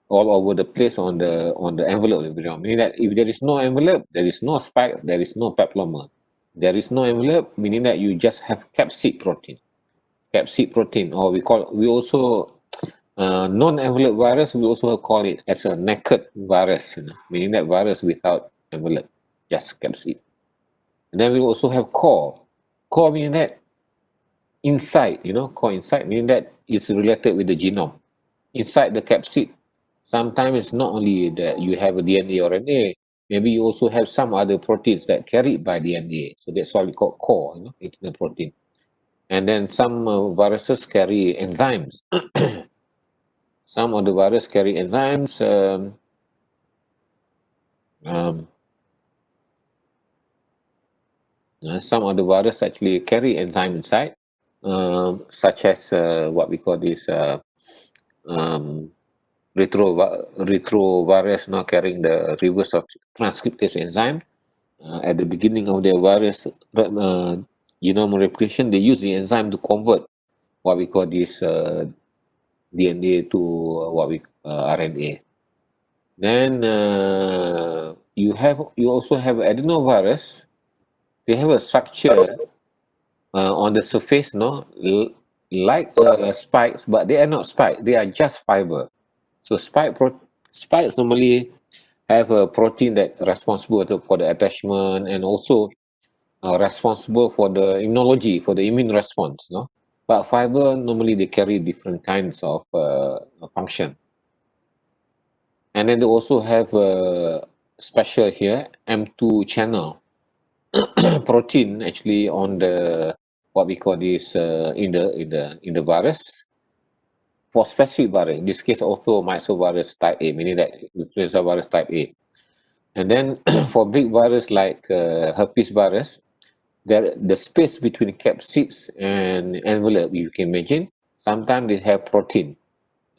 all over the place on the envelope of the virion. Meaning that if there is no envelope, there is no spike, there is no peploma. There is no envelope, meaning that you just have capsid protein. Capsid protein, or we also non-envelope virus, we also call it as a naked virus, meaning that virus without envelope, just capsid. And then we also have core. Core meaning that inside, core inside, meaning that it's related with the genome. Inside the capsid, sometimes it's not only that you have a DNA or RNA, maybe you also have some other proteins that carried by DNA. So that's why we call core, internal protein. And then some viruses carry enzymes. Some of the virus carry enzymes. Um, some of the virus actually carry enzyme inside, such as what we call this um, retrovirus, now carrying the reverse of transcriptase enzyme. At the beginning of their virus genome replication, they use the enzyme to convert what we call this DNA to what we RNA. Then you also have adenovirus. They have a structure on the surface, like spikes, but they are not spikes. They are just fiber. So spikes normally have a protein that responsible for the attachment and also responsible for the immunology, for the immune response. No, but fiber normally they carry different kinds of function. And then they also have a special here M2 channel protein actually on the what we call this in the virus for specific virus. In this case, also mysovirus type A, meaning that influenza virus type A. And then for big virus like herpes virus, the space between capsids and envelope, you can imagine, sometimes they have protein.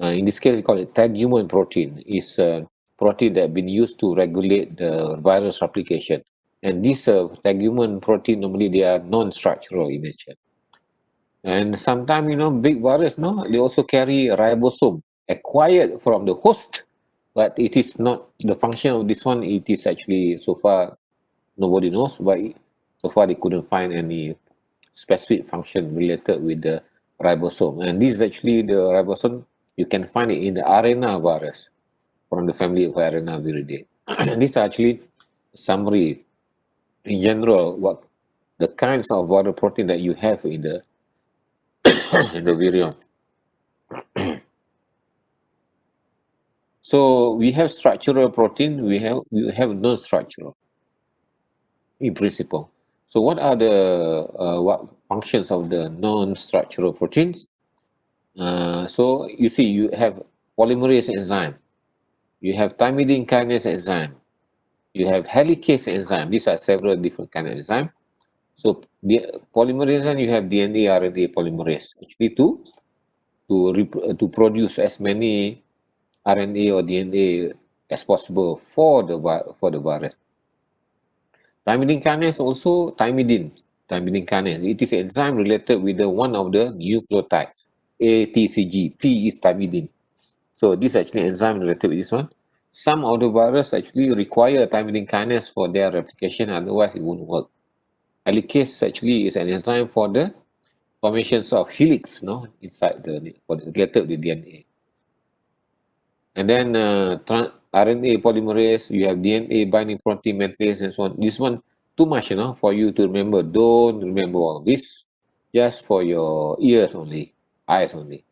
In this case, we call it tegumen protein. It's a protein that been used to regulate the virus replication. And this tegumen protein, normally they are non-structural in nature. And sometimes, big virus, no, they also carry ribosome acquired from the host, but it is not the function of this one. It is actually so far nobody knows, but so far they couldn't find any specific function related with the ribosome. And this is actually the ribosome, you can find it in the RNA virus from the family of arenaviridae. This is actually summary in general what the kinds of viral protein that you have in the in the virion. So we have structural protein, we have non-structural in principle. So what are the what functions of the non-structural proteins? So you see, you have polymerase enzyme, you have thymidine kinase enzyme, you have helicase enzyme. These are several different kind of enzyme. So the polymerase enzyme, you have DNA, RNA polymerase. Actually, to produce as many RNA or DNA as possible for the virus. Thymidine kinase also thymidine kinase. It is an enzyme related with the one of the nucleotides, ATCG. T is thymidine. So this is actually enzyme related with this one. Some of the virus actually require thymidine kinase for their replication, otherwise it won't work. Helicase actually is an enzyme for the formations of helix, no, inside related with the DNA. And then RNA polymerase, you have DNA binding protein maintains and so on. This one too much, for you to remember. Don't remember all this. Just for your ears only, eyes only.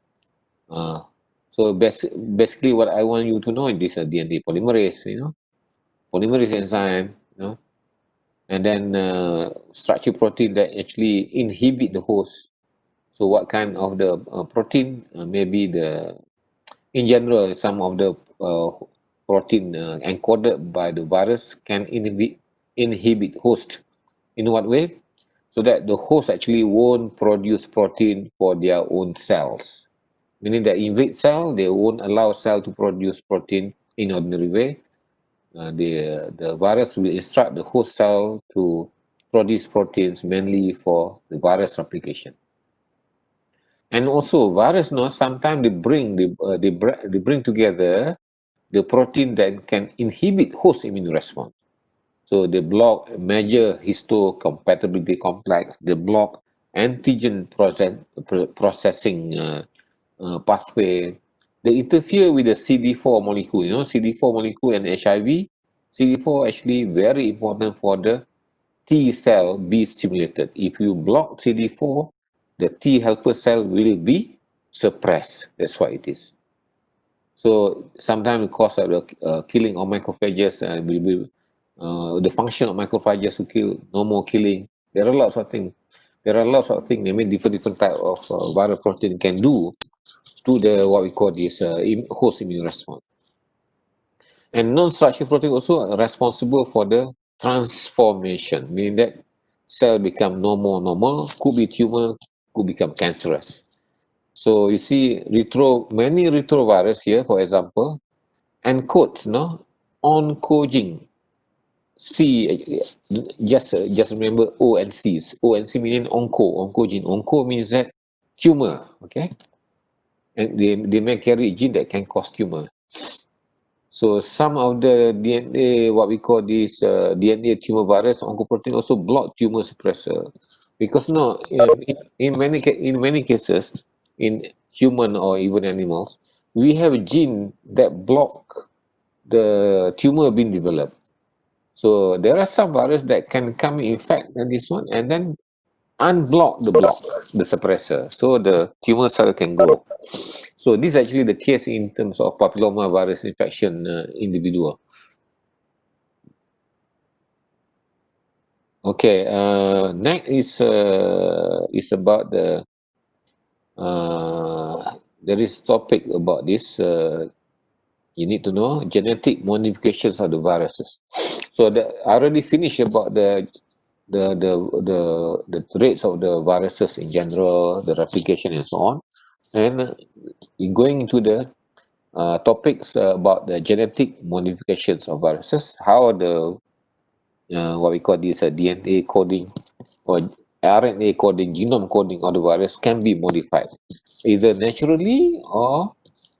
So basically, what I want you to know is this DNA polymerase, polymerase enzyme, and then structure protein that actually inhibit the host. So what kind of the protein? Maybe in general, some of the protein encoded by the virus can inhibit host. In what way? So that the host actually won't produce protein for their own cells. Meaning that invade cell, they won't allow cell to produce protein in ordinary way. The virus will instruct the host cell to produce proteins mainly for the virus replication. And also virus, sometimes they bring together the protein that can inhibit host immune response. So they block major histocompatibility complex, they block antigen processing pathway. They interfere with the CD4 molecule. CD4 molecule and HIV. CD4 actually very important for the T cell be stimulated. If you block CD4, the T helper cell will be suppressed. That's what it is. So sometimes because of the killing of macrophages, the function of macrophages to kill, no more killing. There are lots of things. I mean, different type of viral protein can do to the what we call this host immune response. And non-structural protein also are responsible for the transformation, meaning that cell become normal, could be tumor, could become cancerous. So you see many retrovirus here, for example, encodes, oncogene. C, just remember O and C. O and C meaning oncogene. Onco means that tumor, okay? And they may carry gene that can cause tumor. So some of the DNA, what we call this DNA tumor virus, oncoprotein also block tumor suppressor. Because in many cases, in human or even animals, we have a gene that block the tumor being developed. So there are some virus that can come infect this one and then unblock the suppressor, so the tumor cell can grow. So this is actually the case in terms of papilloma virus infection individual. Okay, next is about there is topic about this. You need to know genetic modifications of the viruses. So I already finished about the rates of the viruses in general, the replication and so on. And going into the topics about the genetic modifications of viruses, how the what we call this DNA coding or RNA coding, genome coding of the virus can be modified, either naturally or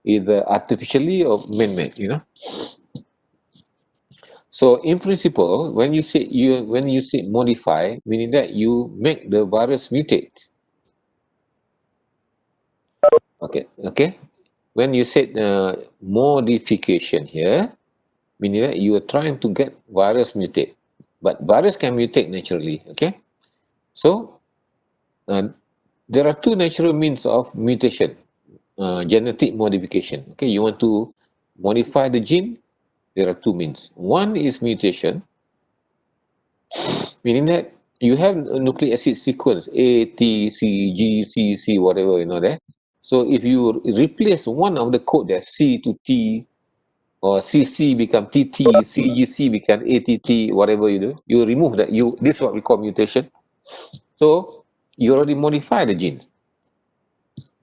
either artificially or man-made. So in principle, when you say modify, meaning that you make the virus mutate. Okay. When you said modification here, meaning that you are trying to get virus mutate, but virus can mutate naturally. Okay, so there are two natural means of mutation, genetic modification. Okay, you want to modify the gene. There are two means. One is mutation, meaning that you have a nucleic acid sequence A, T, C, G, C, C, whatever, that. So if you replace one of the code, that's C to T, or CC become TT, CGC become ATT, whatever you do, you remove that. This is what we call mutation. So you already modify the gene.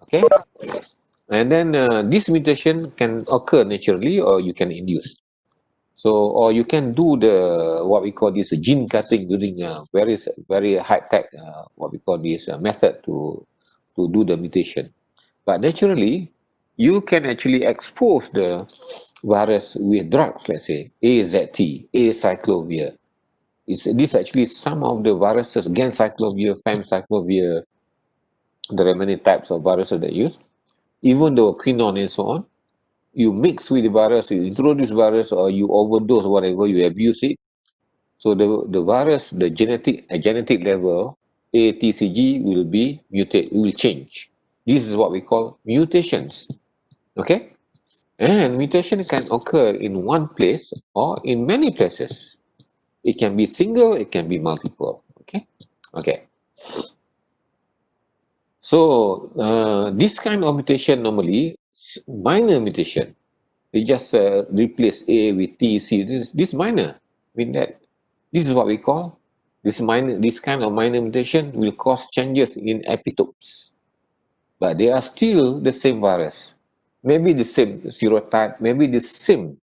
Okay, and then this mutation can occur naturally, or you can induce. So, or you can do the what we call this gene cutting using very high tech what we call this method to do the mutation. But naturally, you can actually expose the virus with drugs, let's say AZT, acyclovir. This actually some of the viruses, ganciclovir, famciclovir. There are many types of viruses that use. Even though quinone and so on, you mix with the virus, you introduce virus, or you overdose whatever, you abuse it. So the virus, the genetic level, ATCG will be mutate, will change. This is what we call mutations. Okay? And mutation can occur in one place or in many places. It can be single, it can be multiple. Okay? Okay. So this kind of mutation normally, minor mutation, they just replace A with T, C. This minor. I mean that this is what we call this kind of minor mutation will cause changes in epitopes, but they are still the same virus. Maybe the same serotype, maybe the same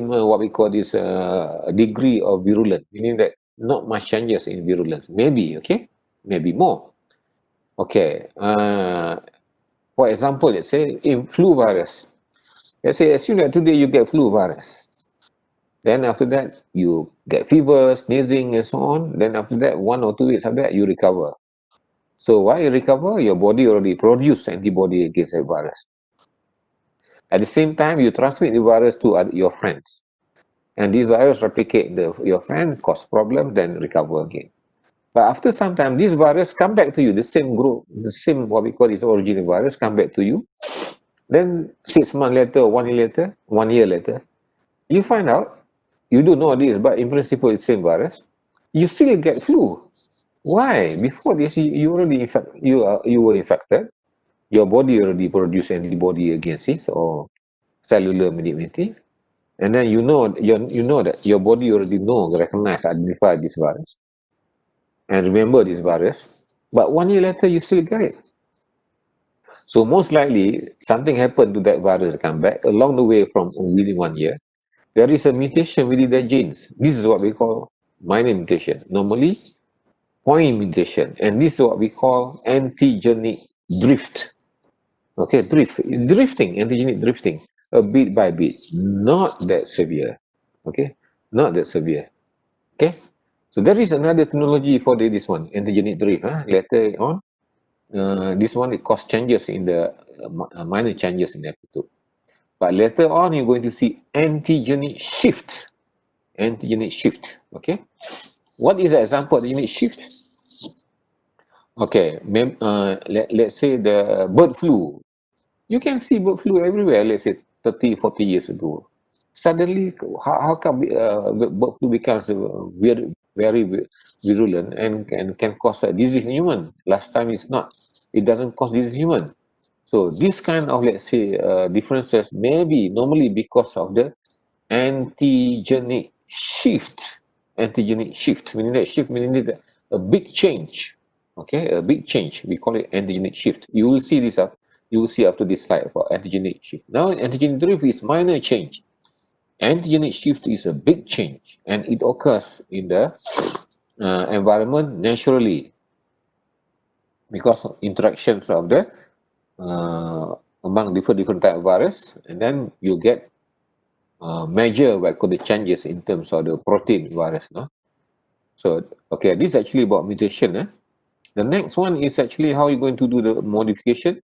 what we call this degree of virulence, meaning that not much changes in virulence. Maybe, okay, maybe more. Okay. For example, let's say in flu virus. Let's say assume that today you get flu virus. Then after that, you get fever, sneezing, and so on. Then after that, 1 or 2 weeks after that, you recover. So why you recover? Your body already produced antibody against the virus. At the same time, you transmit the virus to your friends. And this virus replicate your friend, cause problem, then recover again. But after some time, this virus come back to you, the same group, the same what we call this original virus come back to you. Then 6 months later, 1 year later, 1 year later, you find out, you don't know this, but in principle it's same virus, you still get flu. Why? Before this, you already you were infected, your body already produced antibody against it, or cellular immunity, and then you know that your body already recognize, identify this virus, and remember this virus, but 1 year later you still get it. So most likely something happened to that virus come back along the way from within 1 year. There is a mutation within the genes. This is what we call minor mutation. Normally, point mutation, and this is what we call antigenic drift. Okay, drifting, antigenic drifting, a bit by bit, not that severe. Okay, not that severe. Okay, so there is another technology for this one, antigenic drift. Later on, this one it cause changes in the minor changes in the epitope. But later on, you're going to see antigenic shift. Antigenic shift. Okay, what is the example of antigenic shift? Okay, let's say the bird flu. You can see bird flu everywhere, let's say 30, 40 years ago. Suddenly, how come bird flu becomes very virulent and can cause a disease in human? Last time it's not. It doesn't cause disease in human. So this kind of, let's say, differences may be normally because of the antigenic shift. Antigenic shift, meaning that shift, meaning that a big change. Okay, a big change. We call it antigenic shift. You will see this up. You will see after this slide about antigenic shift. Now, antigenic drift is minor change. Antigenic shift is a big change, and it occurs in the environment naturally because of interactions of the among different type of virus, and then you get measure what called the changes in terms of the protein virus. No? So, okay, this is actually about mutation. The next one is actually how you're going to do the modification.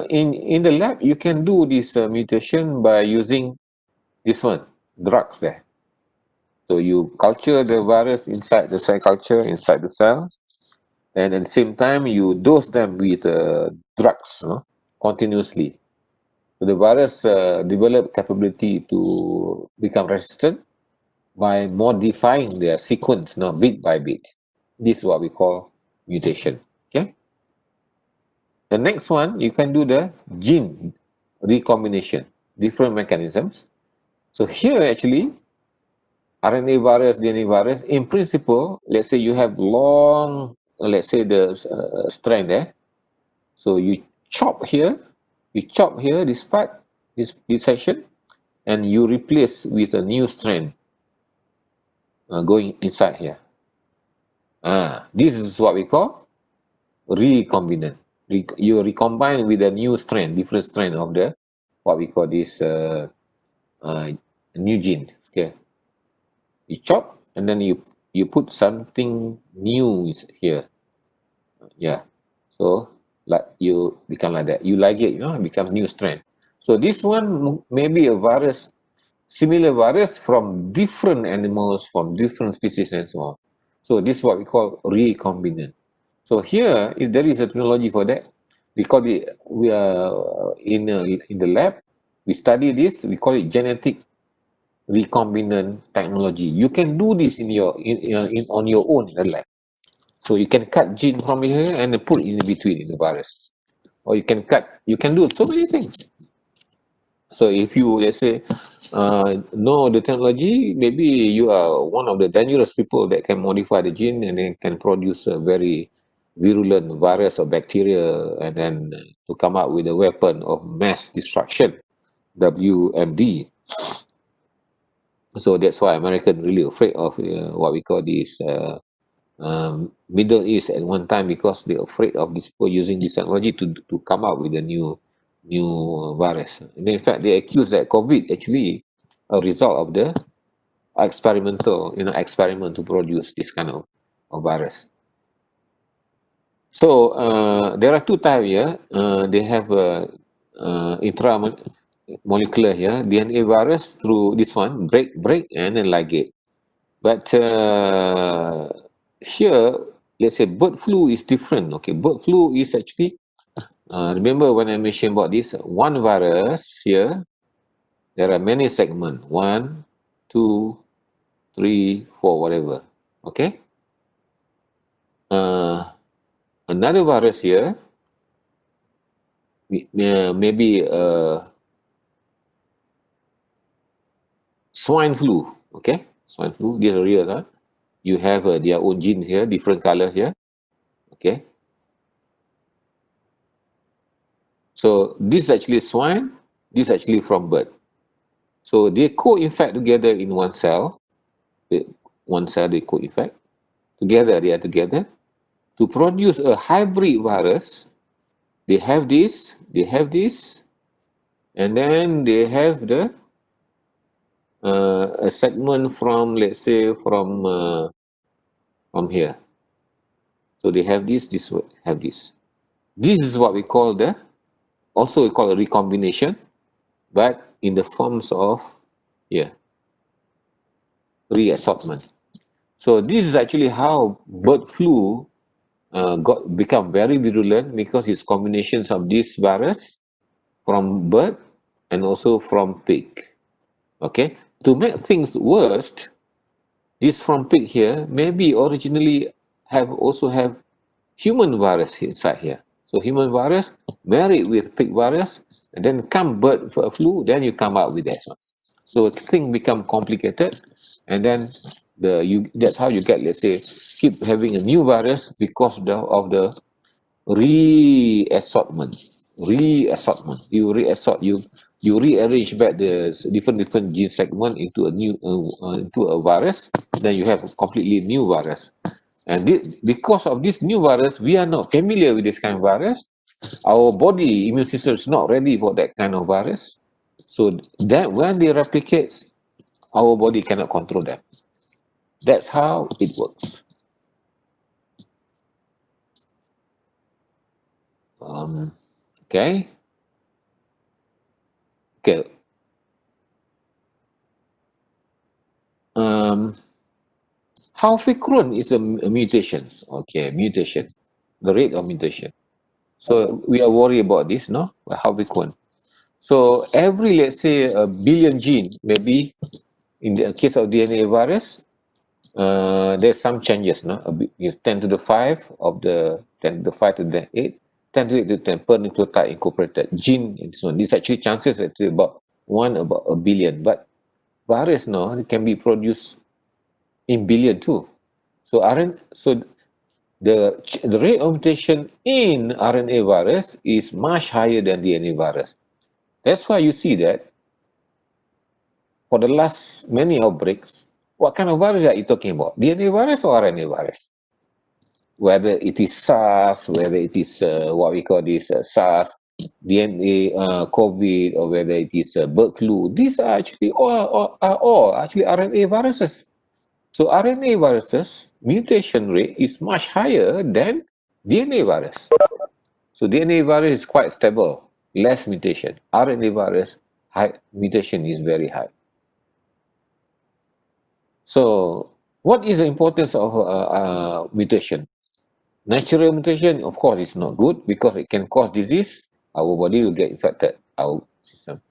In the lab, you can do this mutation by using this one, drugs there. So you culture the virus inside the cell culture, inside the cell, and at the same time, you dose them with drugs continuously. So the virus develop capability to become resistant by modifying their sequence bit by bit. This is what we call mutation. Okay. The next one, you can do the gene recombination, different mechanisms. So here actually, RNA virus, DNA virus, in principle, let's say you have long, let's say the strand there. So you chop here, this part, this section, and you replace with a new strand going inside here. This is what we call recombinant. You recombine with a new strand, different strand of the, what we call this new gene. Okay, you chop and then you put something new here. Yeah, so like you become like that. You ligate, become new strand. So this one may be a virus, similar virus from different animals, from different species and so on. So this is what we call recombinant. So here, if there is a technology for that, we are in the lab, we study this, we call it genetic recombinant technology. You can do this on your own in the lab. So you can cut gene from here and put in between in the virus. Or you can do so many things. So if you, let's say, know the technology, maybe you are one of the dangerous people that can modify the gene and then can produce a very virulent virus or bacteria and then to come up with a weapon of mass destruction, WMD. So that's why Americans really afraid of what we call this Middle East at one time, because they're afraid of these people using this technology to come up with a new virus. And in fact, they accuse that COVID actually a result of the experiment to produce this kind of virus. So there are two types here. They have intramolecular here, DNA virus through this one, break, and then ligate. But here, let's say bird flu is different. Okay, bird flu is actually, remember when I mentioned about this, one virus here, there are many segments, 1, 2, 3, 4, whatever. Okay. Another virus here, maybe swine flu. Okay, swine flu, this is real. Huh? You have their own genes here, different color here. Okay. So this is actually swine, this is actually from bird. So they co-infect together in one cell. One cell they co-infect together. They are together to produce a hybrid virus. They have this, and then they have the a segment from, let's say, from here. So they have this have this. This is what we call also we call a recombination, but in the forms of reassortment. So this is actually how bird flu become very virulent, because it's combinations of this virus from bird and also from pig. Okay, to make things worse, this from pig here maybe originally also have human virus inside here. So human virus married with pig virus, and then come bird flu, then you come out with that one. So things become complicated, and then that's how you get, let's say, keep having a new virus because of the reassortment. You reassort, you rearrange back the different gene segment into a virus, then you have a completely new virus. And because of this new virus, we are not familiar with this kind of virus. Our body immune system is not ready for that kind of virus. So that when they replicate, our body cannot control them. That's how it works. Okay. Okay. How frequent is a mutations? Okay, mutation, the rate of mutation. So we are worried about this, no? How frequent? So every, let's say, a billion gene, maybe in the case of DNA virus, there's some changes, no? It's 10 to the 5 of the 10 to the 5 to the 8. 10 to 8 to 10 per nucleotide incorporated gene in this one. This actually chances actually about about a billion, but virus no, it can be produced in billion too. So the rate of mutation in RNA virus is much higher than DNA virus. That's why you see that for the last many outbreaks, what kind of virus are you talking about? DNA virus or RNA virus? Whether it is SARS, whether it is what we call this SARS, DNA, COVID, or whether it is bird flu, these are actually all actually RNA viruses. So RNA viruses mutation rate is much higher than DNA virus. So DNA virus is quite stable, less mutation. RNA virus, high mutation is very high. So what is the importance of mutation? Natural mutation, of course, is not good because it can cause disease. Our body will get infected, our system.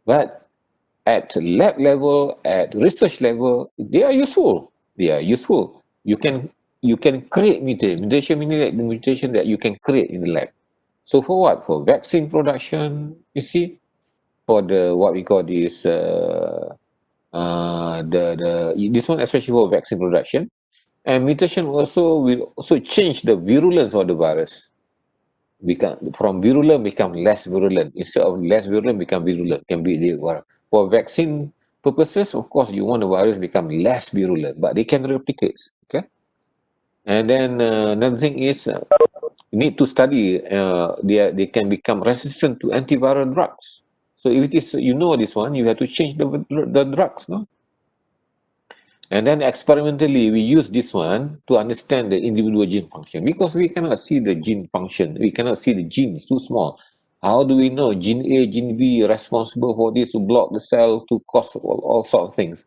But at lab level, at research level, they are useful. They are useful. You can create mutation. Mutation meaning that the mutation that you can create in the lab. So for what? For vaccine production, you see, for the what we call this this one especially for vaccine production. And mutation also will also change the virulence of the virus. From virulent become less virulent. Instead of less virulent become virulent. Can be for vaccine purposes, of course, you want the virus become less virulent, but they can replicate. Okay. And then another thing is you need to study. They can become resistant to antiviral drugs. So if it is this one, you have to change the drugs, no? And then experimentally, we use this one to understand the individual gene function because we cannot see the gene function. We cannot see the genes, too small. How do we know gene A, gene B responsible for this to block the cell to cause all sorts of things?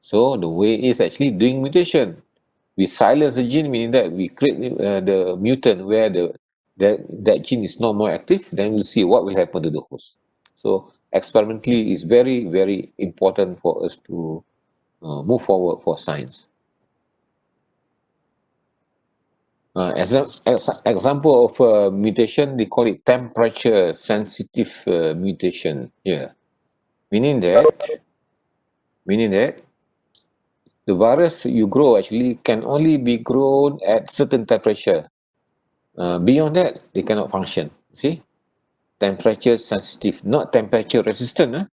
So the way is actually doing mutation. We silence the gene, meaning that we create the mutant where that gene is not more active, then we'll see what will happen to the host. So experimentally is very, very important for us to move forward for science. Example of mutation, they call it temperature sensitive mutation here. Meaning that the virus you grow actually can only be grown at certain temperature. Beyond that, they cannot function. See? Temperature sensitive, not temperature resistant.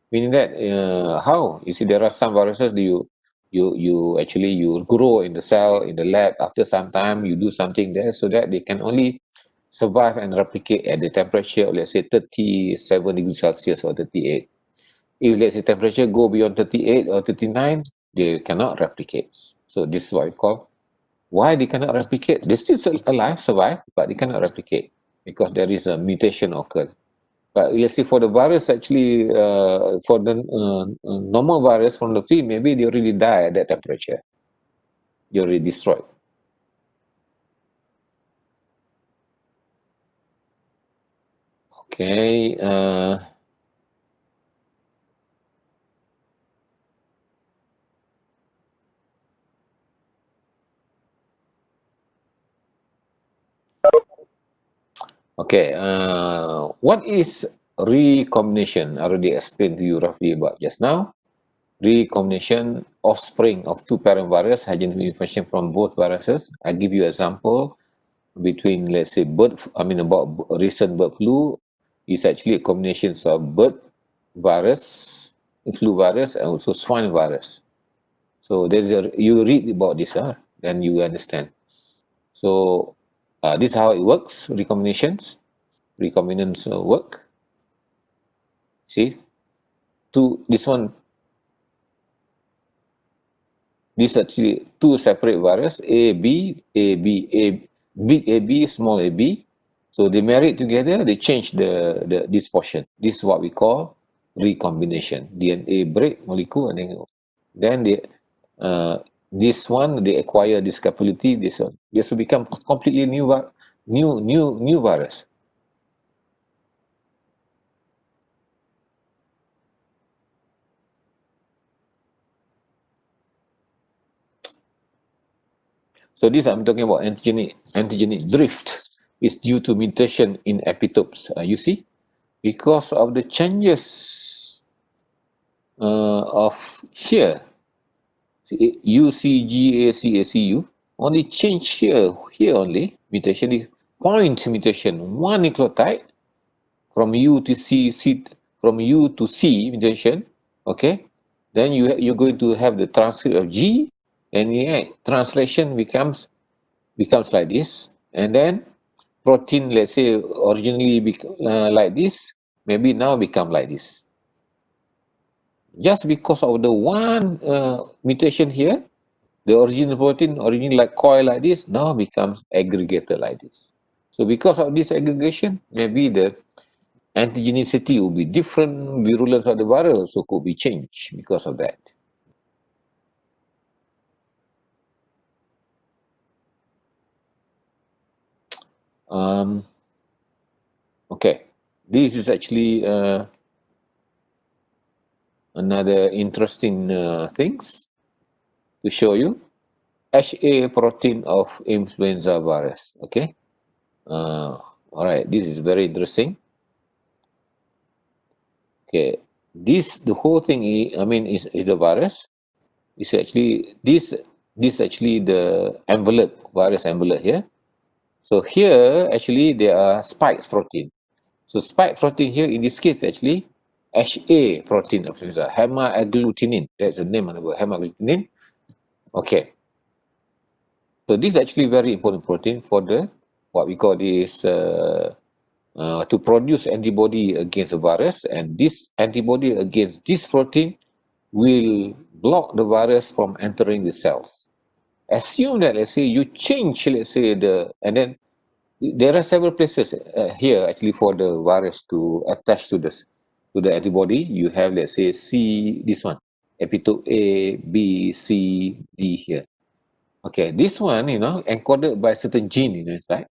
Meaning that how you see there are some viruses you actually you grow in the cell in the lab. After some time you do something there so that they can only survive and replicate at the temperature of, let's say, 37 degrees Celsius or 38. If let's say temperature go beyond 38 or 39, they cannot replicate. So this is what we call why they cannot replicate. They still alive, survive, but they cannot replicate because there is a mutation occurred. But let's see, for the virus, actually, for the normal virus from the field, maybe they already die at that temperature. They already destroyed. Okay. Okay. What is recombination? I already explained to you roughly about just now. Recombination, offspring of two parent virus has genetic information from both viruses. I give you example between, let's say, about recent bird flu is actually a combination of bird virus, flu virus, and also swine virus. So you read about this, then you understand. So this is how it works. Recombinations work. See, this actually two separate virus, A, B, A, B, A, big A, B, small A, B. So they married together, they change this portion. This is what we call recombination. DNA break molecule, and then this one, they acquire this capability, this one. This will become completely new virus. So this I'm talking about antigenic drift. is due to mutation in epitopes. You see, because of the changes of here, UCGACACU, only change here only, mutation is point mutation, one nucleotide from U to C, from U to C mutation, okay? Then you're going to have the transcript of G, and translation becomes like this, and then protein, let's say originally like this, maybe now become like this. Just because of the one mutation here, the original protein, originally like coil like this, now becomes aggregated like this. So because of this aggregation, maybe the antigenicity will be different, virulence of the virus also could be changed because of that. Okay, this is actually another interesting things to show you. HA protein of influenza virus. Okay. All right. This is very interesting. Okay. The whole thing is the virus. It's actually this actually the envelope, virus envelope here. So here actually there are spike protein. So spike protein here in this case actually HA protein of influenza, hemagglutinin. That's the name of the word, hemagglutinin. Okay. So this is actually very important protein for the what we call this to produce antibody against the virus, and this antibody against this protein will block the virus from entering the cells. Assume that let's say you change, let's say and then there are several places here actually for the virus to attach to the antibody. You have, let's say, C, this one, epitope A, B, C, D here. Okay, this one, encoded by certain gene inside.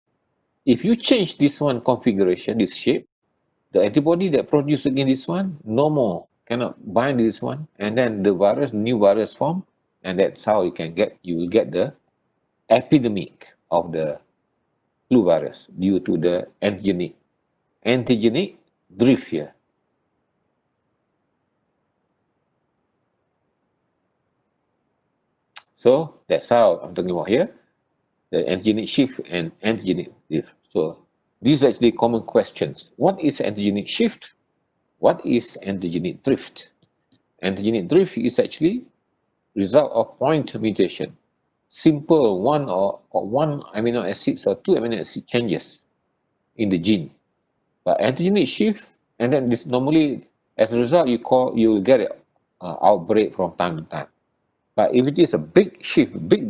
If you change this one configuration, this shape, the antibody that produced against this one, no more, cannot bind this one, and then the new virus form, and that's how you will get the epidemic of the flu virus due to the antigenic drift here. So that's how I'm talking about here, the antigenic shift and antigenic drift. So these are actually common questions. What is antigenic shift? What is antigenic drift? Antigenic drift is actually result of point mutation. Simple one or one amino acids or two amino acid changes in the gene. But antigenic shift, and then this normally, as a result, you will get an outbreak from time to time. But if it is a big shift, big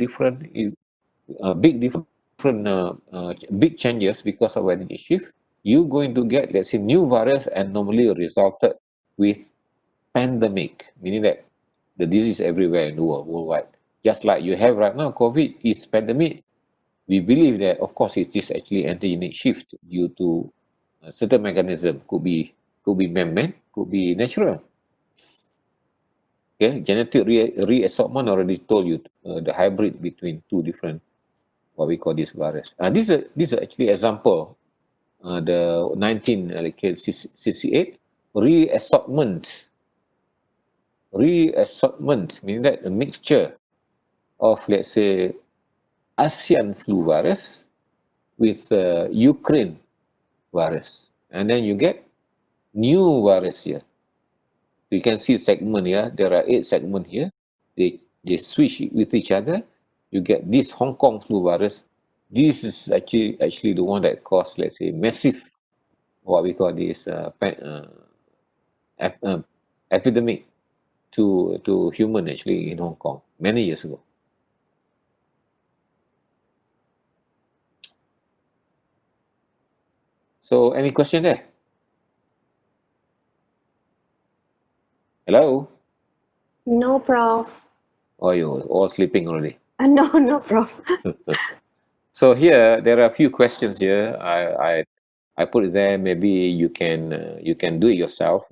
changes because of antigenic shift, you're going to get, let's say, new virus, and normally resulted with pandemic, meaning that the disease everywhere in the world, worldwide. Just like you have right now, COVID is pandemic. We believe that, of course, it is actually antigenic shift due to a certain mechanism. Could be man-made, could be natural. Okay, genetic reassortment already told you the hybrid between two different what we call this virus. This is actually example. The 1968 reassortment meaning that a mixture of, let's say, ASEAN flu virus with Ukraine virus, and then you get new virus here. You can see segment here. There are 8 segments here. They switch with each other. You get this Hong Kong flu virus. This is actually the one that caused, let's say, massive what we call this epidemic to human actually in Hong Kong many years ago. So any question there? Hello? No, Prof. Or you all sleeping already? No, Prof. So here there are a few questions here. I put it there. Maybe you can do it yourself.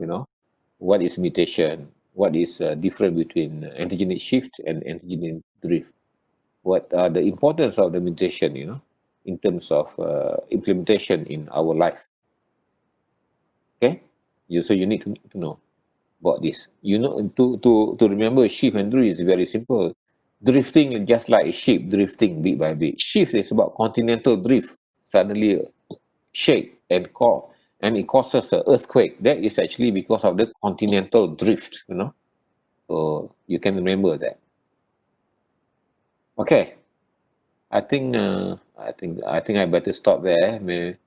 What is mutation? What is different between antigenic shift and antigenic drift? What are the importance of the mutation? in terms of implementation in our life. Okay, so you need to know about this. You know, to remember shift and drift is very simple. Drifting is just like a ship drifting bit by bit. Shift is about continental drift. Suddenly shake and it causes an earthquake. That is actually because of the continental drift, you know. So you can remember that. Okay. I think I better stop there.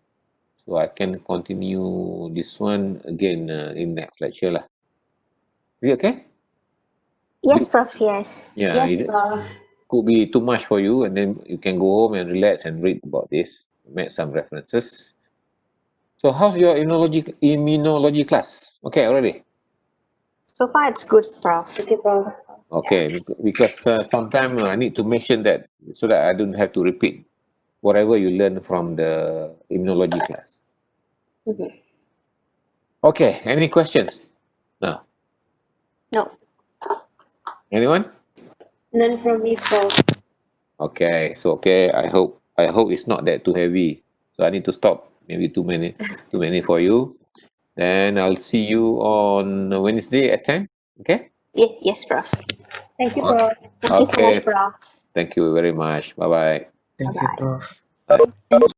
So I can continue this one again in next lecture lah. Is it okay? Yes, Prof. Yes. Yeah, Yes, is it? Prof. Could be too much for you, and then you can go home and relax and read about this, make some references. So how's your immunology class? Okay, already. So far, it's good, Prof. Okay, Prof. Okay, because sometimes I need to mention that so that I don't have to repeat whatever you learn from the immunology class. Mhm. Okay, any questions? No. No. Anyone? None from me, Prof. Okay, so I hope it's not that too heavy. So I need to stop. Maybe too many for you. Then I'll see you on Wednesday at 10. Okay? Yes, Prof. Thank you, Okay. Prof. Thank you so much, Okay. Prof. Thank you very much. Bye-bye. Thank you, Bye-bye. Prof. Bye.